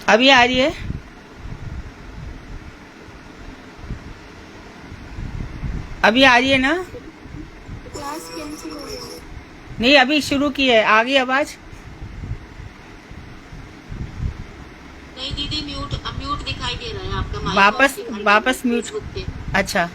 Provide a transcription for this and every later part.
अभी आ रही है? अभी आ रही है ना? क्लास कैंसिल हो गई। नहीं, अभी शुरू की है। आ गई आवाज? नहीं दीदी, म्यूट म्यूट दिखाई दे रहा है, आपका माइक ऑफ वापस दिखाई दे रहा है वापस म्यूट। फेसबुक पे। अच्छा।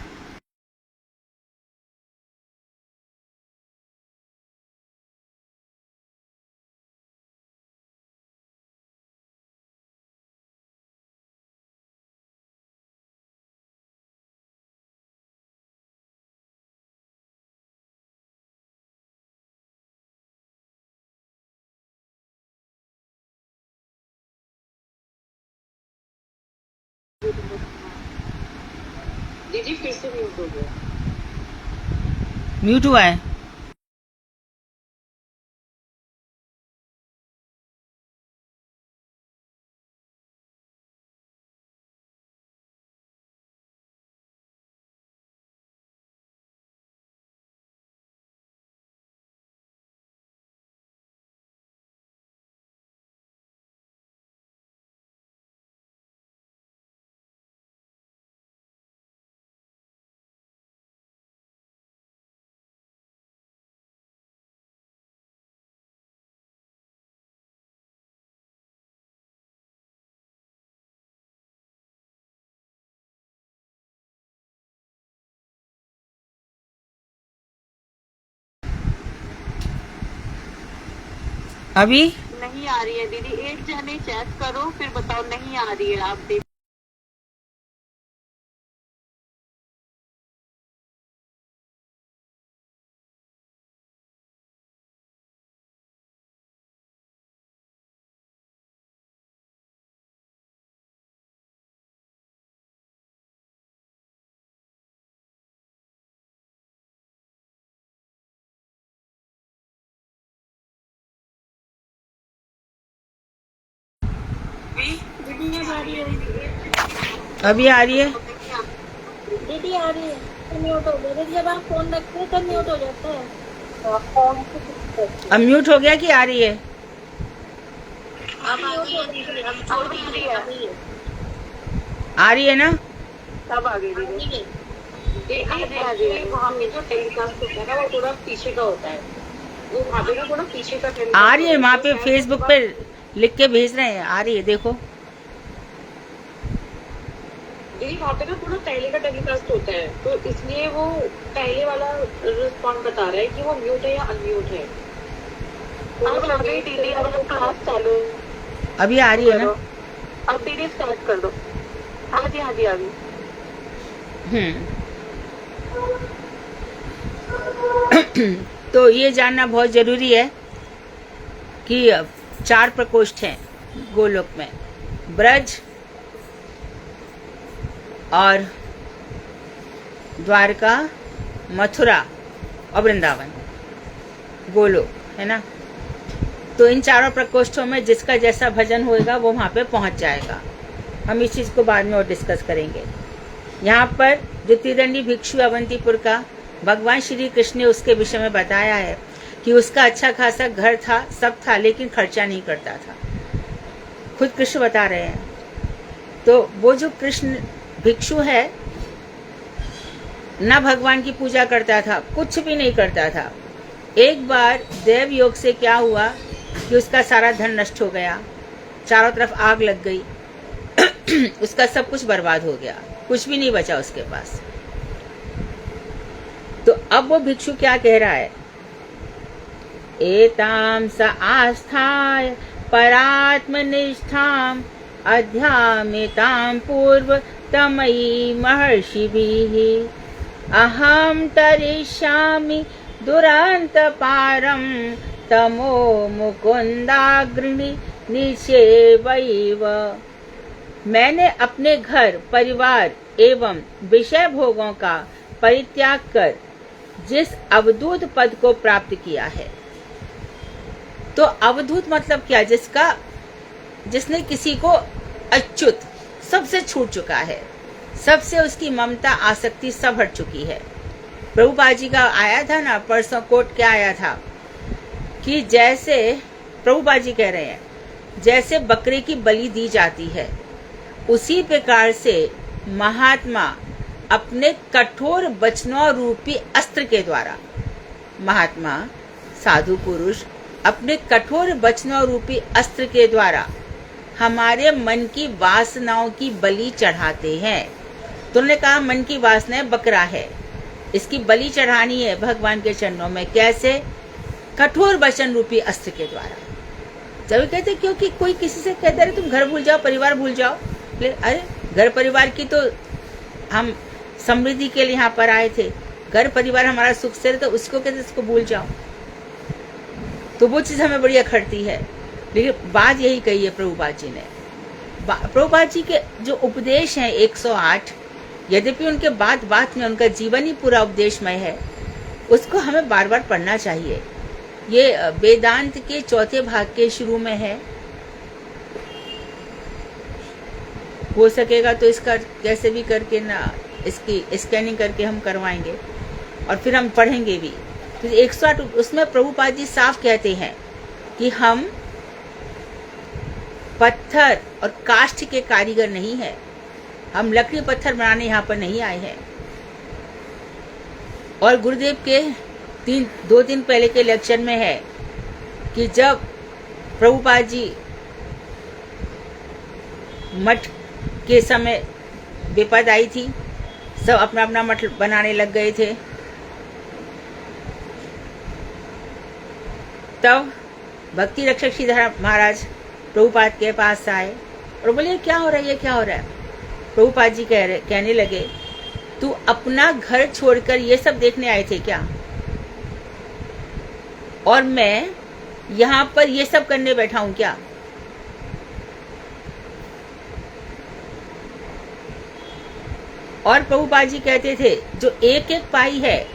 दीदी फिर से म्यूट हो गया। म्यूट हुआ है? अभी नहीं आ रही है दीदी, एक जने चेक करो फिर बताओ। नहीं आ रही है, आप देख। दीदी ये आ रही है। अभी आ रही है? दीदी आ रही है तो म्यूट हो गया। दीदी जब आप फोन रखते हैं तब म्यूट हो जाता है। फोन अब म्यूट हो गया कि आ रही है? अब आ गई है दीदी, अब छोड़ दीजिए। आ रही है, आ रही है ना? तब आ गई दीदी। वहाँ पे जो टेलीकास्ट होता है ना, वो थोड़ा पीछे का होता है। वो वहाँ पे ना थोड़ा पीछे का आ रही है, वहाँ पे फेसबुक पे लिख के भेज रहे हैं। आ रही है, देखो। दीदी वहाँ पे ना थोड़ा पहले का टेलीकास्ट होता है, तो इसलिए वो पहले वाला रिस्पॉन्ड बता रहा है कि वो म्यूट है या अनम्यूट है। अब आ गई दीदी, अब क्लास चालू। अभी आ रही है ना? अब दीदी स्टार्ट कर दो। हाँ जी हाँ जी आ गई। तो ये जानना बहुत जरूरी है कि 4 प्रकोष्ठ हैं गोलोक में। ब्रज और द्वारका, मथुरा और वृंदावन, गोलोक है ना। तो इन चारों प्रकोष्ठों में जिसका जैसा भजन होएगा वो वहाँ पे पहुँच जाएगा। हम इस चीज़ को बाद में और डिस्कस करेंगे। यहाँ पर जो त्रिदंडी भिक्षु अवंतीपुर का, भगवान श्री कृष्ण ने उसके विषय में बताया है कि उसका अच्छा खासा घर था, सब था, लेकिन खर्चा नहीं करता था। खुद कृष्ण बता रहे हैं। तो वो जो कृष्ण भिक्षु है, ना भगवान की पूजा करता था, कुछ भी नहीं करता था। एक बार देव योग से क्या हुआ कि उसका सारा धन नष्ट हो गया, चारों तरफ आग लग गई। उसका सब कुछ बर्बाद हो गया, कुछ भी नहीं बचा उसके पास। तो अब वो भिक्षु क्या कह रहा है? एताम स आस्थाय परात्मनिष्ठाम अध्यामिताम पूर्व तमयी महर्षिभिः अहम तरिष्यामि दुरांत पारम तमो मुकुंदाग्नि निषेवैव। मैंने अपने घर परिवार एवं विषय भोगों का परित्याग कर जिस अवधूत पद को प्राप्त किया है। तो अवधूत मतलब क्या? जिसने किसी को अच्युत, सबसे छूट चुका है, सबसे उसकी ममता आसक्ति सब हट चुकी है। प्रभुपाद जी का आया था ना परसों, कोट क्या आया था कि जैसे प्रभुपाद जी कह रहे हैं जैसे बकरे की बलि दी जाती है, उसी प्रकार से महात्मा अपने कठोर वचनों रूपी अस्त्र के द्वारा, महात्मा साधु पुरुष अपने कठोर वचनों रूपी अस्त्र के द्वारा हमारे मन की वासनाओं की बलि चढ़ाते हैं। तो उन्होंने कहा मन की वासना बकरा है, इसकी बलि चढ़ानी है भगवान के चरणों में। कैसे? कठोर वचन रूपी अस्त्र के द्वारा। जब कहते क्योंकि कोई किसी से कहता है तुम घर भूल जाओ, परिवार भूल जाओ, अरे घर परिवार की तो हम समृद्धि के लिए यहाँ पर आए थे, घर परिवार हमारा सुख से, तो उसको कहते इसको भूल जाओ। तो वो चीज हमें बड़ी अखरती है। लेकिन बात यही कही है प्रभुपाद जी ने। प्रभुपाद जी के जो उपदेश हैं 108, यद्यपि उनके बात बात में उनका जीवन ही पूरा उपदेशमय है, उसको हमें बार बार पढ़ना चाहिए। ये वेदांत के चौथे भाग के शुरू में है। हो सकेगा तो इसका कैसे भी करके ना इसकी स्कैनिंग करके हम करवाएंगे और फिर हम पढ़ेंगे भी। तो 108 उसमें प्रभुपाद जी साफ कहते हैं कि हम पत्थर और काष्ठ के कारीगर नहीं है, हम लकड़ी पत्थर बनाने यहाँ पर नहीं आए हैं। और गुरुदेव के 2 दिन पहले के लेक्चर में है कि जब प्रभुपाद जी मठ के समय विपद आई थी, सब अपना अपना मठ बनाने लग गए थे, तब भक्ति रक्षक श्रीधर महाराज प्रभुपाद के पास आए और बोले क्या हो रहा है, ये क्या हो रहा है? प्रभुपाद जी कहने लगे तू अपना घर छोड़कर ये सब देखने आए थे क्या? और मैं यहाँ पर ये सब करने बैठा हूं क्या? और प्रभुपाद जी कहते थे जो एक एक पाई है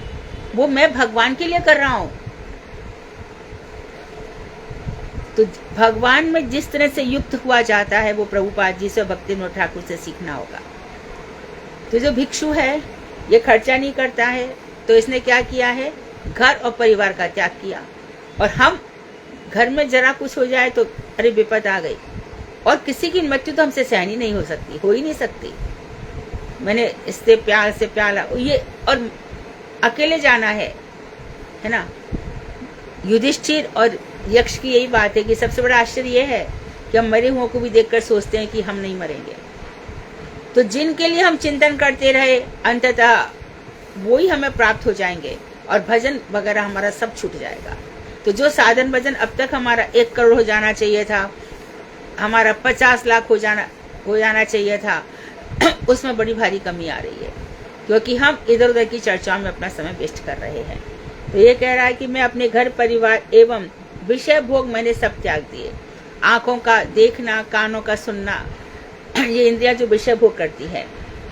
वो मैं भगवान के लिए कर रहा हूं। तो भगवान में जिस तरह से युक्त हुआ जाता है वो प्रभुपाद जी से, भक्तिविनोद ठाकुर से सीखना होगा। तो जो भिक्षु है ये खर्चा नहीं करता है, तो इसने क्या किया है? घर और परिवार का त्याग किया। और हम घर में जरा कुछ हो जाए तो अरे विपद आ गई, और किसी की मृत्यु तो हमसे सहनी नहीं हो सकती, हो ही नहीं सकती। मैंने इससे प्यार से प्यार ये, और अकेले जाना है ना। युधिष्ठिर और यक्ष की यही बात है कि सबसे बड़ा आश्चर्य ये है कि हम मरे हुओं को भी देखकर सोचते हैं कि हम नहीं मरेंगे। तो जिनके लिए हम चिंतन करते रहे अंततः वो ही हमें प्राप्त हो जाएंगे और भजन वगैरह हमारा सब छूट जाएगा। तो जो साधन भजन अब तक हमारा 1 करोड़ हो जाना चाहिए था, हमारा 50 लाख हो जाना चाहिए था, उसमें बड़ी भारी कमी आ रही है, क्योंकि हम इधर उधर की चर्चाओं में अपना समय वेस्ट कर रहे हैं। तो ये कह रहा है कि मैं अपने घर परिवार एवं विषय भोग मैंने सब त्याग दिए। आंखों का देखना, कानों का सुनना, ये इंद्रियां जो विषय भोग करती है,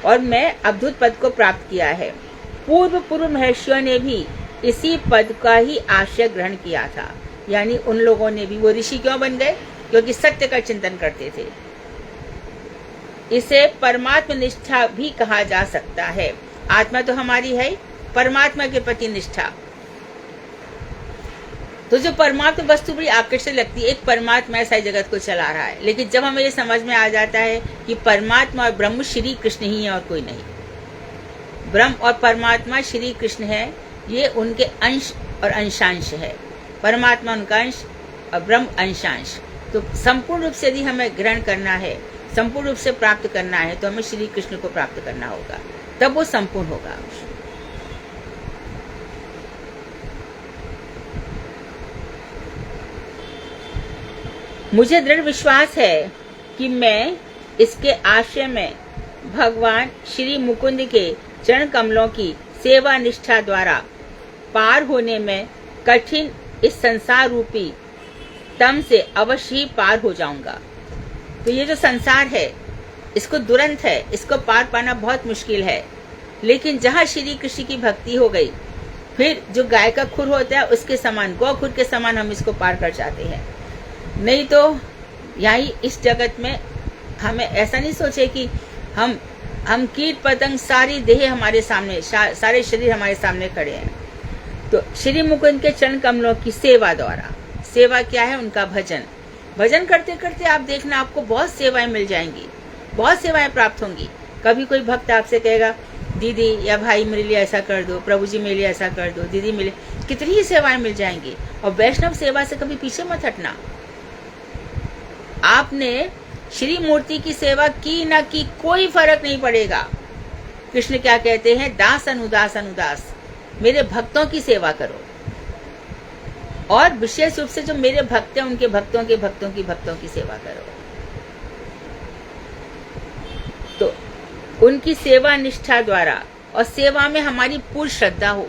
और मैं अद्भुत पद को प्राप्त किया है। पूर्व महर्षियों ने भी इसी पद का ही आश्रय ग्रहण किया था। यानी उन लोगों ने भी, वो ऋषि क्यों बन गए? क्योंकि सत्य का चिंतन करते थे। इसे परमात्मा निष्ठा भी कहा जा सकता है। आत्मा तो हमारी है, परमात्मा के प्रति निष्ठा। तो जो परमात्मा वस्तु बड़ी आकर्षक लगती है, एक परमात्मा ऐसा जगत को चला रहा है, लेकिन जब हमें ये समझ में आ जाता है कि परमात्मा और ब्रह्म श्री कृष्ण ही है और कोई नहीं, ब्रह्म और परमात्मा श्री कृष्ण है, ये उनके अंश और अंशांश है। परमात्मा उनका अंश और ब्रह्म अंशांश। तो संपूर्ण रूप से यदि हमें ग्रहण करना है, संपूर्ण रूप से प्राप्त करना है, तो हमें श्री कृष्ण को प्राप्त करना होगा, तब वो संपूर्ण होगा। मुझे दृढ़ विश्वास है कि मैं इसके आश्रय में भगवान श्री मुकुंद के चरण कमलों की सेवा निष्ठा द्वारा पार होने में कठिन इस संसार रूपी तम से अवश्य ही पार हो जाऊंगा। तो ये जो संसार है, इसको दुरंत है, इसको पार पाना बहुत मुश्किल है। लेकिन जहाँ श्री कृष्ण की भक्ति हो गई, फिर जो गाय का खुर होता है उसके समान, गौ खुर के समान हम इसको पार कर जाते हैं। नहीं तो यही इस जगत में हमें ऐसा नहीं सोचे कि हम कीट पतंग, सारी देह हमारे सामने, सारे शरीर हमारे सामने खड़े हैं। तो श्री मुकुंद के चरण कमलों की सेवा द्वारा, सेवा क्या है? उनका भजन, भजन करते करते आप देखना आपको बहुत सेवाएं मिल जाएंगी, बहुत सेवाएं प्राप्त होंगी। कभी कोई भक्त आपसे कहेगा दीदी या भाई मेरे लिए ऐसा कर दो, प्रभु जी मेरे लिए ऐसा कर दो, दीदी मेरे, कितनी ही सेवाएं मिल जाएंगी। और वैष्णव सेवा से कभी पीछे मत हटना। आपने श्री मूर्ति की सेवा की ना की कोई फर्क नहीं पड़ेगा। कृष्ण क्या कहते हैं, दास अनुदास अनुदास, मेरे भक्तों की सेवा करो। और विशेष रूप से जो मेरे भक्त हैं उनके भक्तों के भक्तों की भक्तों की सेवा करो। तो उनकी सेवा निष्ठा द्वारा, और सेवा में हमारी पूर्ण श्रद्धा हो।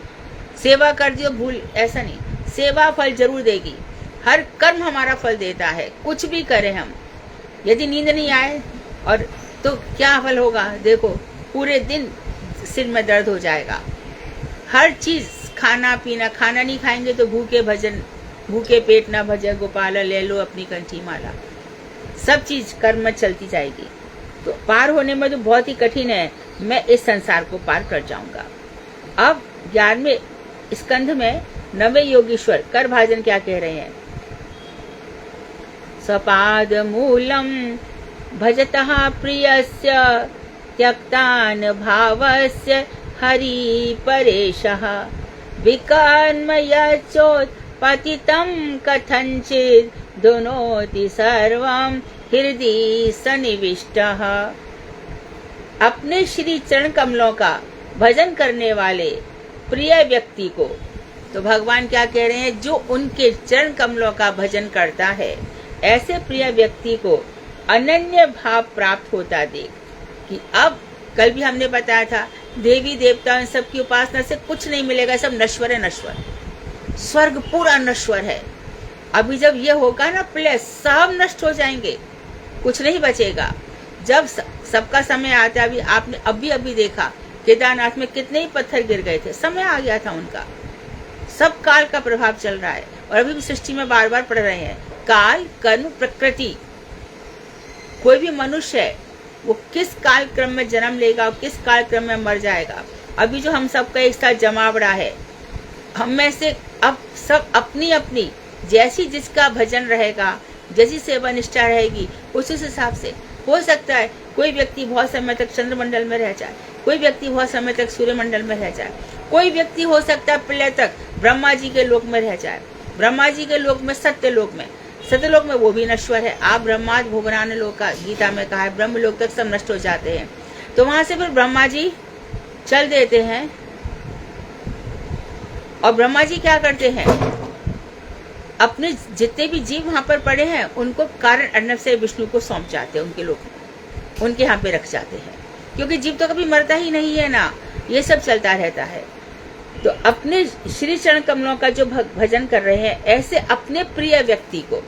सेवा कर दियो भूल, ऐसा नहीं, सेवा फल जरूर देगी। हर कर्म हमारा फल देता है, कुछ भी करें हम। यदि नींद नहीं आए और तो क्या फल होगा, देखो पूरे दिन सिर में दर्द हो जाएगा। हर चीज, खाना पीना, खाना नहीं खाएंगे तो भूखे भजन, भूखे पेट ना भजे गोपाला, ले लो अपनी कंठी माला। सब चीज कर्म में चलती जाएगी। तो पार होने में तो बहुत ही कठिन है, मैं इस संसार को पार कर जाऊंगा। अब 11वें स्कंध में 9वें योगीश्वर कर भाजन क्या कह रहे हैं, स्वपाद मूलम भजतः प्रियस्य त्यक्तान भावस्य हरि परेशः विकर्मयचोत्पतितं कथंचित् दोनोति सर्वं हृदि सन्निविष्टः। अपने श्री चरण कमलों का भजन करने वाले प्रिय व्यक्ति को, तो भगवान क्या कह रहे हैं, जो उनके चरण कमलों का भजन करता है, ऐसे प्रिय व्यक्ति को अनन्य भाव प्राप्त होता देख। कि अब कल भी हमने बताया था, देवी देवता इन सब की उपासना से कुछ नहीं मिलेगा, सब नश्वर है, नश्वर। स्वर्ग पूरा नश्वर है। अभी जब ये होगा ना प्रलय, सब नष्ट हो जाएंगे, कुछ नहीं बचेगा। जब सबका समय आता है, अभी आपने अभी देखा केदारनाथ में कितने ही पत्थर गिर गए थे, समय आ गया था उनका। सब काल का प्रभाव चल रहा है और अभी भी सृष्टि में बार बार पढ़ रहे हैं, काल कर्म प्रकृति। कोई भी मनुष्य है वो किस काल क्रम में जन्म लेगा और किस काल क्रम में मर जाएगा। अभी जो हम सबका एक साथ जमावड़ा है, हम में से अब सब अपनी अपनी जैसी जिसका भजन रहेगा, जैसी सेवा निष्ठा रहेगी, उस हिसाब से हो सकता है कोई व्यक्ति बहुत समय तक चंद्रमंडल में रह जाए, कोई व्यक्ति बहुत समय तक सूर्यमंडल में रह जाए, कोई व्यक्ति हो सकता है प्रलय तक ब्रह्मा जी के लोक में रह जाए। ब्रह्मा जी के लोक में, सत्यलोक में वो भी नश्वर है। आप ब्रह्माद भुवनान लोक का गीता में कहा है, ब्रह्म लोक तक सब नष्ट हो जाते हैं। तो वहां से फिर ब्रह्मा जी चल देते हैं और ब्रह्मा जी क्या करते हैं, अपने जितने भी जीव वहां पर पड़े हैं उनको कारण अर्णव से विष्णु को सौंप जाते हैं, उनके लोक में, उनके यहाँ पे रख जाते हैं। क्योंकि जीव तो कभी मरता ही नहीं है ना, ये सब चलता रहता है। तो अपने श्री चरण कमलों का जो भजन कर रहे हैं, ऐसे अपने प्रिय व्यक्ति को,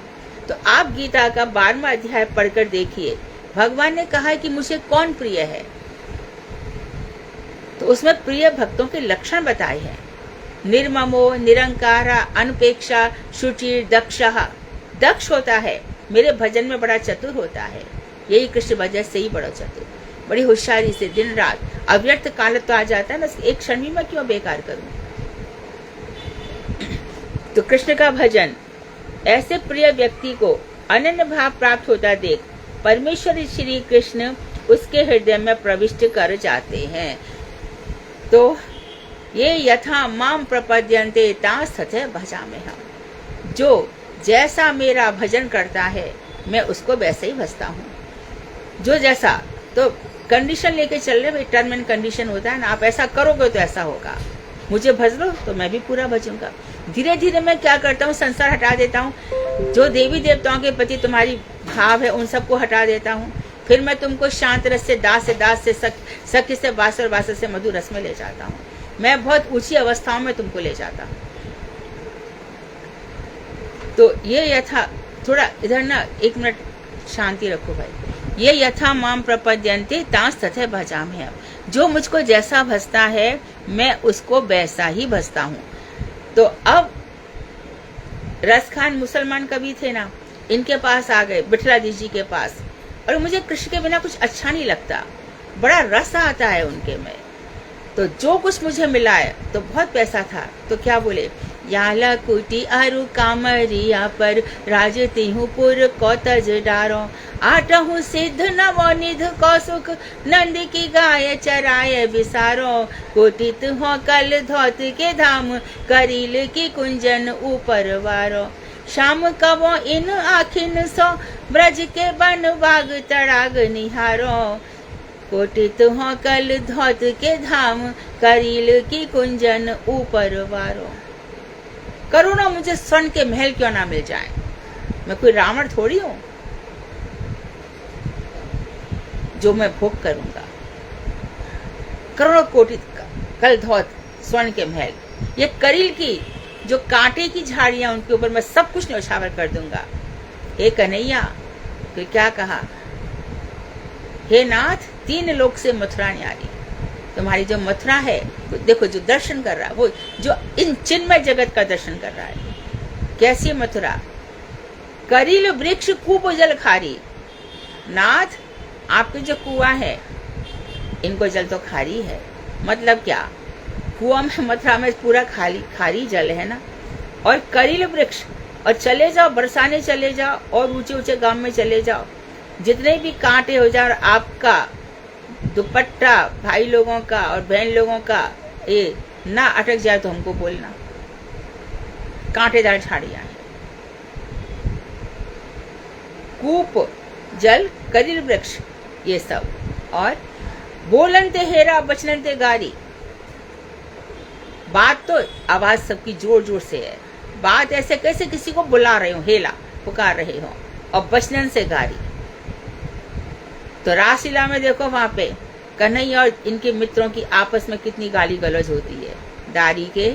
तो आप गीता का 12वां अध्याय पढ़कर देखिए, भगवान ने कहा है कि मुझे कौन प्रिय है। तो उसमें प्रिय भक्तों के लक्षण बताए हैं, निर्ममो निरंकारा अनपेक्षा शुचिर दक्षः। दक्ष होता है, मेरे भजन में बड़ा चतुर होता है, यही कृष्ण भजन से ही बड़ा चतुर, बड़ी होशियारी से दिन रात। अव्यर्थ काल तो आ जाता है ना, एक क्षण भी मैं क्यों बेकार करूं। तो कृष्ण का भजन ऐसे प्रिय व्यक्ति को अनन्य भाव प्राप्त होता देख परमेश्वर श्री कृष्ण उसके हृदय में प्रविष्ट कर जाते हैं। तो ये यथा माम प्रपद्यन्ते तास्तथा भजाम्यहम्। जो जैसा मेरा भजन करता है, मैं उसको वैसे ही भजता हूँ। जो जैसा, तो कंडीशन लेके चल रहे, भाई टर्म एंड कंडीशन होता है ना, आप ऐसा करोगे तो ऐसा होगा। मुझे भज लो तो मैं भी पूरा भजूंगा। धीरे धीरे मैं क्या करता हूँ, संसार हटा देता हूँ। जो देवी देवताओं के प्रति तुम्हारी भाव है उन सबको हटा देता हूँ। फिर मैं तुमको शांत रस से, दास से, सख्य से, बासर वासर से मधुर रस में ले जाता हूँ। मैं बहुत ऊंची अवस्थाओं में तुमको ले जाता हूँ। तो ये यथा, थोड़ा इधर ना 1 मिनट शांति रखो भाई। ये यथा माम प्रपद्यन्ते तास्तथा भजाम्यहम्। जो मुझको जैसा भजता है, मैं उसको वैसा ही भजता हूँ। तो अब रसखान मुसलमान कवि थे ना, इनके पास आ गए, बिठलादी जी के पास, और मुझे कृष्ण के बिना कुछ अच्छा नहीं लगता, बड़ा रस आता है उनके में। तो जो कुछ मुझे मिला है, तो बहुत पैसा था, तो क्या बोले, याला कुटी आरु कामरिया पर राजती हूँ पुर कौतज डारो आटहु सिद्ध नवनिध कौसुख नंद की गाय चराय विसारो कोटित हो कल धौत के धाम करील की कुंजन ऊपर वारो श्याम कवो इन आखिन सो ब्रज के बन बाग तड़ाग निहारो कोटित हो कल धौत के धाम करील की कुंजन ऊपर वारो। करुणा मुझे स्वर्ण के महल क्यों ना मिल जाए, मैं कोई रावण थोड़ी हूं जो मैं भोग करूंगा। करोड़ों कोटि कल धौत स्वर्ण के महल, ये करील की जो कांटे की झाड़ियां उनके ऊपर मैं सब कुछ न्यौछावर कर दूंगा। हे कन्हैया, तो क्या कहा, हे नाथ, 3 लोक से मथुरा न्यारी, तुम्हारी जो मथुरा है, देखो जो दर्शन कर रहा है, वो जो इन चिन्मय जगत का दर्शन कर रहा है। कैसी मथुरा, करील वृक्ष खूब जल खारी। नाथ, आपके जो कुआं है, इनको जल तो खारी है। मतलब क्या, कुआं में मथुरा में पूरा खारी जल है ना। और करील वृक्ष, और चले जाओ, बरसाने चले जाओ, और ऊंचे ऊंचे गांव में चले जाओ, जितने भी कांटे हो जाए, आपका दुपट्टा भाई लोगों का और बहन लोगों का ये ना अटक जाए तो हमको बोलना। कांटेदार झाड़ियां हैं, कूप जल करील वृक्ष, ये सब। और बोलनते हेरा बचनते गारी, बात तो आवाज सबकी जोर जोर से है, बात ऐसे कैसे किसी को बुला रहे हो, हेला पुकार रहे हो, और बचनन से गारी। तो रासलीला में देखो, वहां पे कन्हैया और इनके मित्रों की आपस में कितनी गाली गलौज होती है दारी के।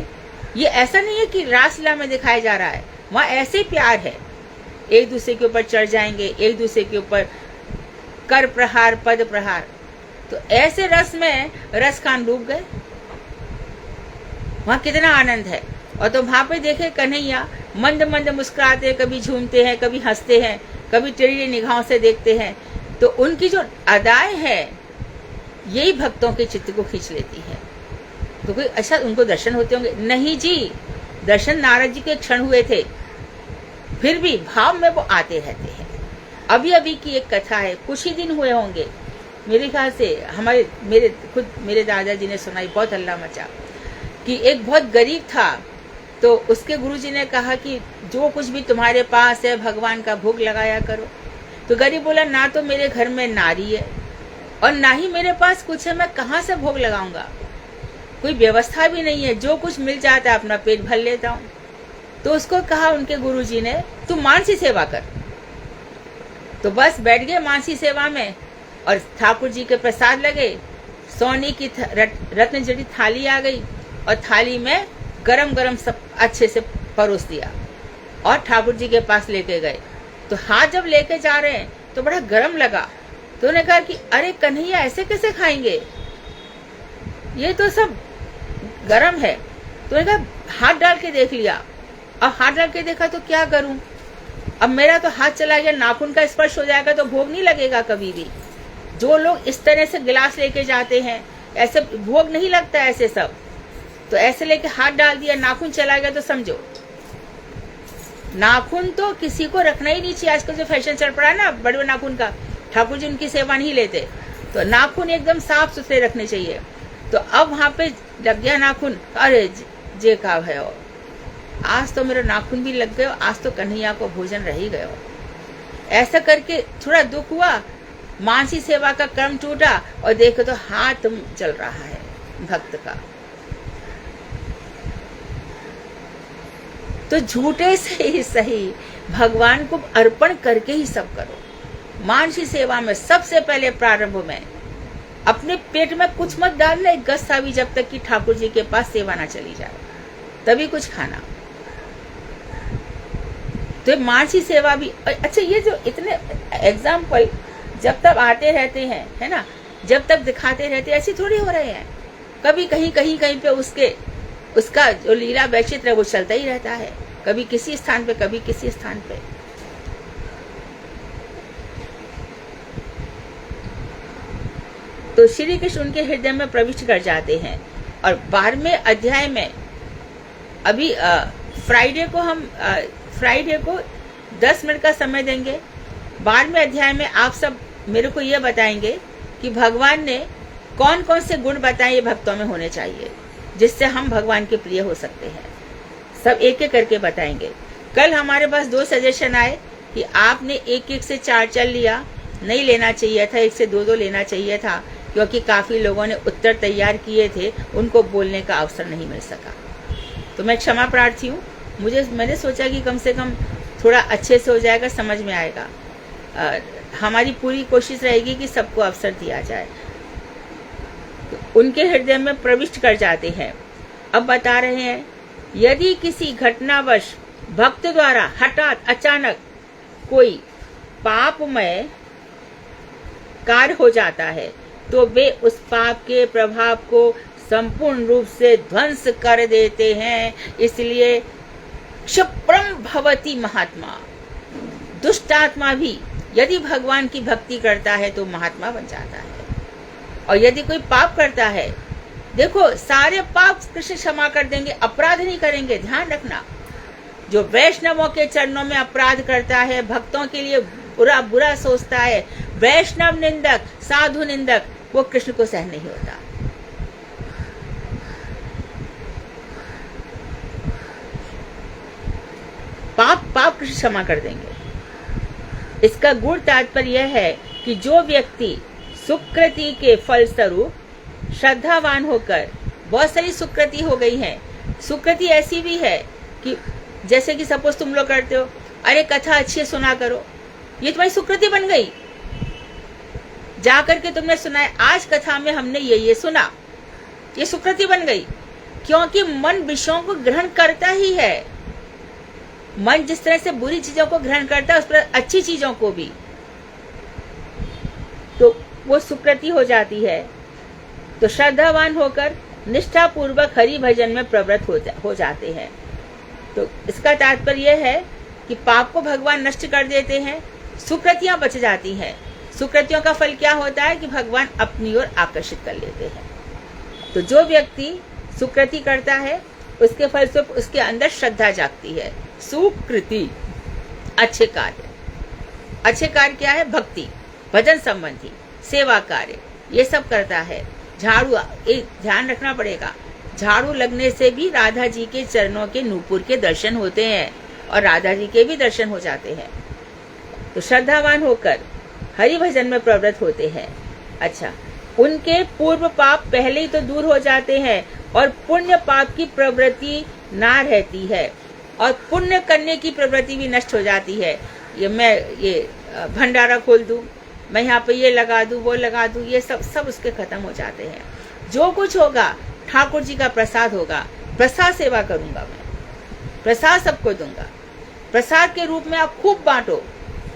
ये ऐसा नहीं है कि रासलीला में दिखाया जा रहा है, वहां ऐसे प्यार है, एक दूसरे के ऊपर चढ़ जाएंगे, एक दूसरे के ऊपर कर प्रहार पद प्रहार। तो ऐसे रस में रस खान डूब गए, वहां कितना आनंद है। और तो वहां पे देखे कन्हैया मंद मंद मुस्कुराते हैं, कभी झूमते हैं, कभी हंसते हैं, कभी टेढ़ी निगाहों से देखते हैं। तो उनकी जो अदाएं है, यही भक्तों के चित्त को खींच लेती है। तो कोई अच्छा उनको दर्शन होते होंगे? नहीं जी, दर्शन नारद जी के क्षण हुए थे, फिर भी भाव में वो आते रहते हैं। अभी अभी की एक कथा है, कुछ ही दिन हुए होंगे मेरे ख्याल से, मेरे दादाजी ने सुनाई, बहुत हल्ला मचा कि एक बहुत गरीब था, तो उसके गुरुजी ने कहा कि जो कुछ भी तुम्हारे पास है भगवान का भोग लगाया करो। तो गरीब बोला, ना तो मेरे घर में नारी है और ना ही मेरे पास कुछ है, मैं कहाँ से भोग लगाऊंगा, कोई व्यवस्था भी नहीं है, जो कुछ मिल जाता है अपना पेट भर लेता हूँ। तो उसको कहा उनके गुरुजी ने, तू मानसी सेवा कर। तो बस बैठ गए मानसी सेवा में, और ठाकुर जी के प्रसाद लगे, सोने की रत्न जड़ी थाली आ गई, और थाली में गरम गरम सब अच्छे से परोस दिया, और ठाकुर जी के पास लेके गए। तो हाथ जब लेके जा रहे हैं तो बड़ा गरम लगा, तो उन्होंने कहा कि अरे कन्हैया, ऐसे कैसे खाएंगे, ये तो सब गरम है। तो उन्होंने कहा हाथ डाल के देख लिया, अब हाथ डाल के देखा तो क्या करूं, अब मेरा तो हाथ चला गया, नाखून का स्पर्श हो जाएगा तो भोग नहीं लगेगा कभी भी। जो लोग इस तरह से गिलास लेके जाते हैं, ऐसे भोग नहीं लगता ऐसे सब। तो ऐसे लेके हाथ डाल दिया, नाखून चला गया तो समझो, नाखून तो किसी को रखना ही नहीं चाहिए। आजकल जो फैशन चल पड़ा है ना बड़े नाखून का, ठाकुर जी उनकी सेवा नहीं लेते, तो नाखून एकदम साफ सुथरे रखने चाहिए। तो अब वहां पे लग गया नाखून, अरे जे का है, आज तो मेरा नाखून भी लग गया, आज तो कन्हैया को भोजन रह ही गया। ऐसा करके थोड़ा दुख हुआ, मानसी सेवा का क्रम टूटा, और देखो तो हाथ चल रहा है भक्त का। तो झूठे से ही सही भगवान को अर्पण करके ही सब करो। मानसी सेवा में सबसे पहले प्रारंभ में अपने पेट में कुछ मत डालना, एक गस्सा भी, जब तक कि ठाकुर जी के पास सेवा ना चली जाए, तभी कुछ खाना। तो मानसी सेवा भी अच्छा, ये जो इतने एग्जाम्पल जब तक आते रहते हैं, है ना, जब तक दिखाते रहते हैं, ऐसे थोड़ी हो रहे हैं। कभी कहीं पे उसका जो लीला वैचित्र है वो चलता ही रहता है, कभी किसी स्थान पे, कभी किसी स्थान पे। तो श्री कृष्ण उनके हृदय में प्रविष्ट कर जाते हैं। और 12वें अध्याय में अभी फ्राइडे को 10 मिनट का समय देंगे। 12वें अध्याय में आप सब मेरे को ये बताएंगे कि भगवान ने कौन कौन से गुण बताए ये भक्तों में होने चाहिए जिससे हम भगवान के प्रिय हो सकते हैं। सब एक एक करके बताएंगे। कल हमारे पास 2 सजेशन आए कि आपने 1-1 से 4 चल लिया, नहीं लेना चाहिए था, 1 से 2-2 लेना चाहिए था, क्योंकि काफी लोगों ने उत्तर तैयार किए थे, उनको बोलने का अवसर नहीं मिल सका। तो मैं क्षमा प्रार्थी हूँ। मैंने सोचा कि कम से कम थोड़ा अच्छे से हो जाएगा, समझ में आएगा। हमारी पूरी कोशिश रहेगी कि सबको अवसर दिया जाए। तो उनके हृदय में प्रविष्ट कर जाते हैं। अब बता रहे हैं, यदि किसी घटनावश भक्त द्वारा हठात अचानक कोई पापमय कार्य हो जाता है तो वे उस पाप के प्रभाव को संपूर्ण रूप से ध्वंस कर देते हैं। इसलिए क्षिप्रम भवति महात्मा, दुष्ट आत्मा भी यदि भगवान की भक्ति करता है तो महात्मा बन जाता है। और यदि कोई पाप करता है, देखो सारे पाप कृष्ण क्षमा कर देंगे, अपराध नहीं करेंगे। ध्यान रखना, जो वैष्णवों के चरणों में अपराध करता है, भक्तों के लिए बुरा बुरा सोचता है, वैष्णव निंदक, साधु निंदक, वो कृष्ण को सहन नहीं होता। पाप कृष्ण क्षमा कर देंगे। इसका गुण तात्पर्य यह है कि जो व्यक्ति सुकृति के फलस्वरूप श्रद्धावान होकर, बहुत सारी सुकृति हो गई है। सुकृति ऐसी भी है कि जैसे कि सपोज तुम लोग करते हो, अरे कथा अच्छी सुना करो, ये तुम्हारी सुकृति बन गई। जाकर के तुमने सुनाया, आज कथा में हमने ये सुना, ये सुकृति बन गई। क्योंकि मन विषयों को ग्रहण करता ही है। मन जिस तरह से बुरी चीजों को ग्रहण करता है, उस पर अच्छी चीजों को भी, तो वो सुकृति हो जाती है। तो श्रद्धावान होकर निष्ठा पूर्वक हरि भजन में प्रवृत्त हो जाते हैं। तो इसका तात्पर्य यह है कि पाप को भगवान नष्ट कर देते हैं, सुकृतियां बच जाती हैं। सुकृतियों का फल क्या होता है कि भगवान अपनी ओर आकर्षित कर लेते हैं। तो जो व्यक्ति सुकृति करता है, उसके फलस्वरूप उसके अंदर श्रद्धा जागती है। सुकृति अच्छे कार्य। अच्छे कार्य क्या है? भक्ति, भजन संबंधी, सेवा कार्य, ये सब करता है। झाड़ू, एक ध्यान रखना पड़ेगा, झाड़ू लगने से भी राधा जी के चरणों के नूपुर के दर्शन होते हैं और राधा जी के भी दर्शन हो जाते हैं। तो श्रद्धावान होकर हरि भजन में प्रवृत्त होते हैं। अच्छा, उनके पूर्व पाप पहले ही तो दूर हो जाते हैं और पुण्य पाप की प्रवृत्ति ना रहती है और पुण्य करने की प्रवृत्ति भी नष्ट हो जाती है। मैं भंडारा खोल दूं, मैं यहाँ पे ये लगा दूं, वो लगा दूं, ये सब उसके खत्म हो जाते हैं। जो कुछ होगा ठाकुर जी का प्रसाद होगा। प्रसाद सेवा करूंगा मैं, प्रसाद सबको दूंगा। प्रसाद के रूप में आप खूब बांटो,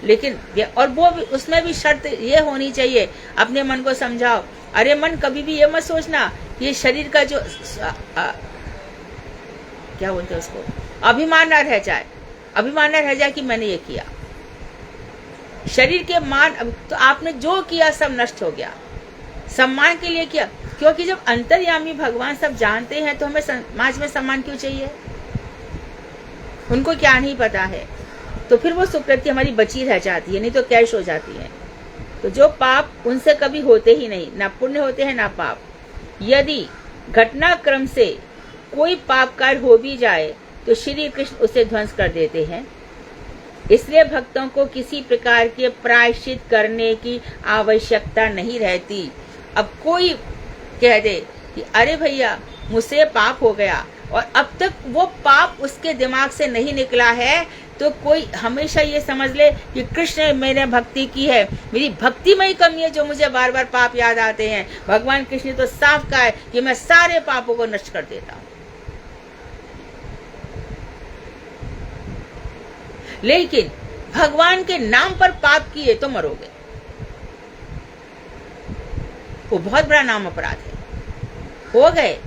लेकिन और वो भी, उसमें भी शर्त ये होनी चाहिए, अपने मन को समझाओ। अरे मन, कभी भी ये मत सोचना ये शरीर का जो क्या बोलते हैं उसको, अभिमान न रह जाए। अभिमान न रह जाए कि मैंने ये किया। शरीर के मान, तो आपने जो किया सब नष्ट हो गया। सम्मान के लिए किया, क्योंकि जब अंतर्यामी भगवान सब जानते हैं तो हमें समाज में सम्मान क्यों चाहिए? उनको क्या नहीं पता है? तो फिर वो सुकृति हमारी बची रह जाती है, नहीं तो कैश हो जाती है। तो जो पाप उनसे कभी होते ही नहीं, ना पुण्य होते हैं ना पाप। यदि घटनाक्रम से कोई पाप कार्य हो भी जाए तो श्री कृष्ण उसे ध्वंस कर देते हैं। इसलिए भक्तों को किसी प्रकार के प्रायश्चित करने की आवश्यकता नहीं रहती। अब कोई कह दे कि अरे भैया मुझसे पाप हो गया और अब तक वो पाप उसके दिमाग से नहीं निकला है, तो कोई हमेशा ये समझ ले कि कृष्ण ने मैंने भक्ति की है, मेरी भक्ति में ही कमी है जो मुझे बार बार पाप याद आते हैं। भगवान कृष्ण ने तो साफ कहा है कि मैं सारे पापों को नष्ट कर देता हूं। लेकिन भगवान के नाम पर पाप किए तो मरोगे, वो बहुत बड़ा नाम अपराध है। हो गए,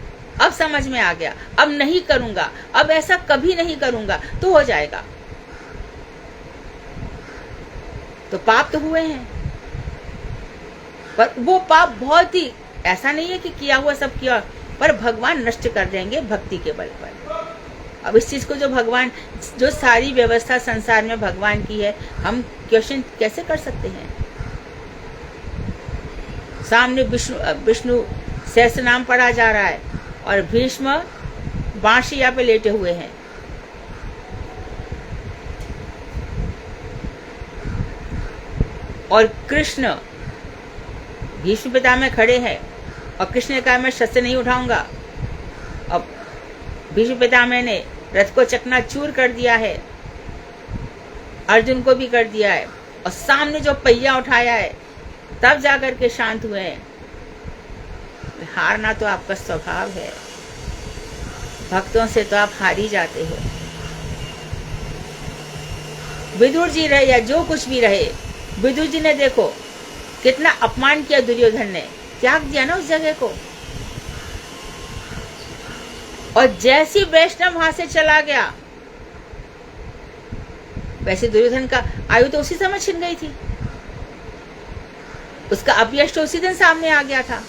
अब समझ में आ गया, अब नहीं करूंगा, अब ऐसा कभी नहीं करूंगा, तो हो जाएगा। तो पाप तो हुए हैं, पर वो पाप बहुत ही, ऐसा नहीं है कि किया हुआ सब किया, पर भगवान नष्ट कर देंगे भक्ति के बल पर। अब इस चीज को जो सारी व्यवस्था संसार में भगवान की है, हम क्वेश्चन कैसे कर सकते हैं? सामने विष्णु सहस्त्र नाम पढ़ा जा रहा है और भीष्म बांशिया पे लेटे हुए हैं। और कृष्ण भीष्म पितामह खड़े हैं और कृष्ण ने कहा मैं शस्त्र नहीं उठाऊंगा। अब भीष्म पितामह ने रथ को चकनाचूर कर दिया है, अर्जुन को भी कर दिया है, और सामने जो पहिया उठाया है तब जाकर के शांत हुए हैं। हारना तो आपका स्वभाव है, भक्तों से तो आप हार ही जाते हो। विदुर जी रहे या जो कुछ भी रहे, विदुर जी ने देखो कितना अपमान किया, दुर्योधन ने त्याग दिया ना उस जगह को। और जैसी वैष्णव वहां से चला गया, वैसे दुर्योधन का आयु तो उसी समय छिन गई थी, उसका अपयश तो उसी दिन सामने आ गया था।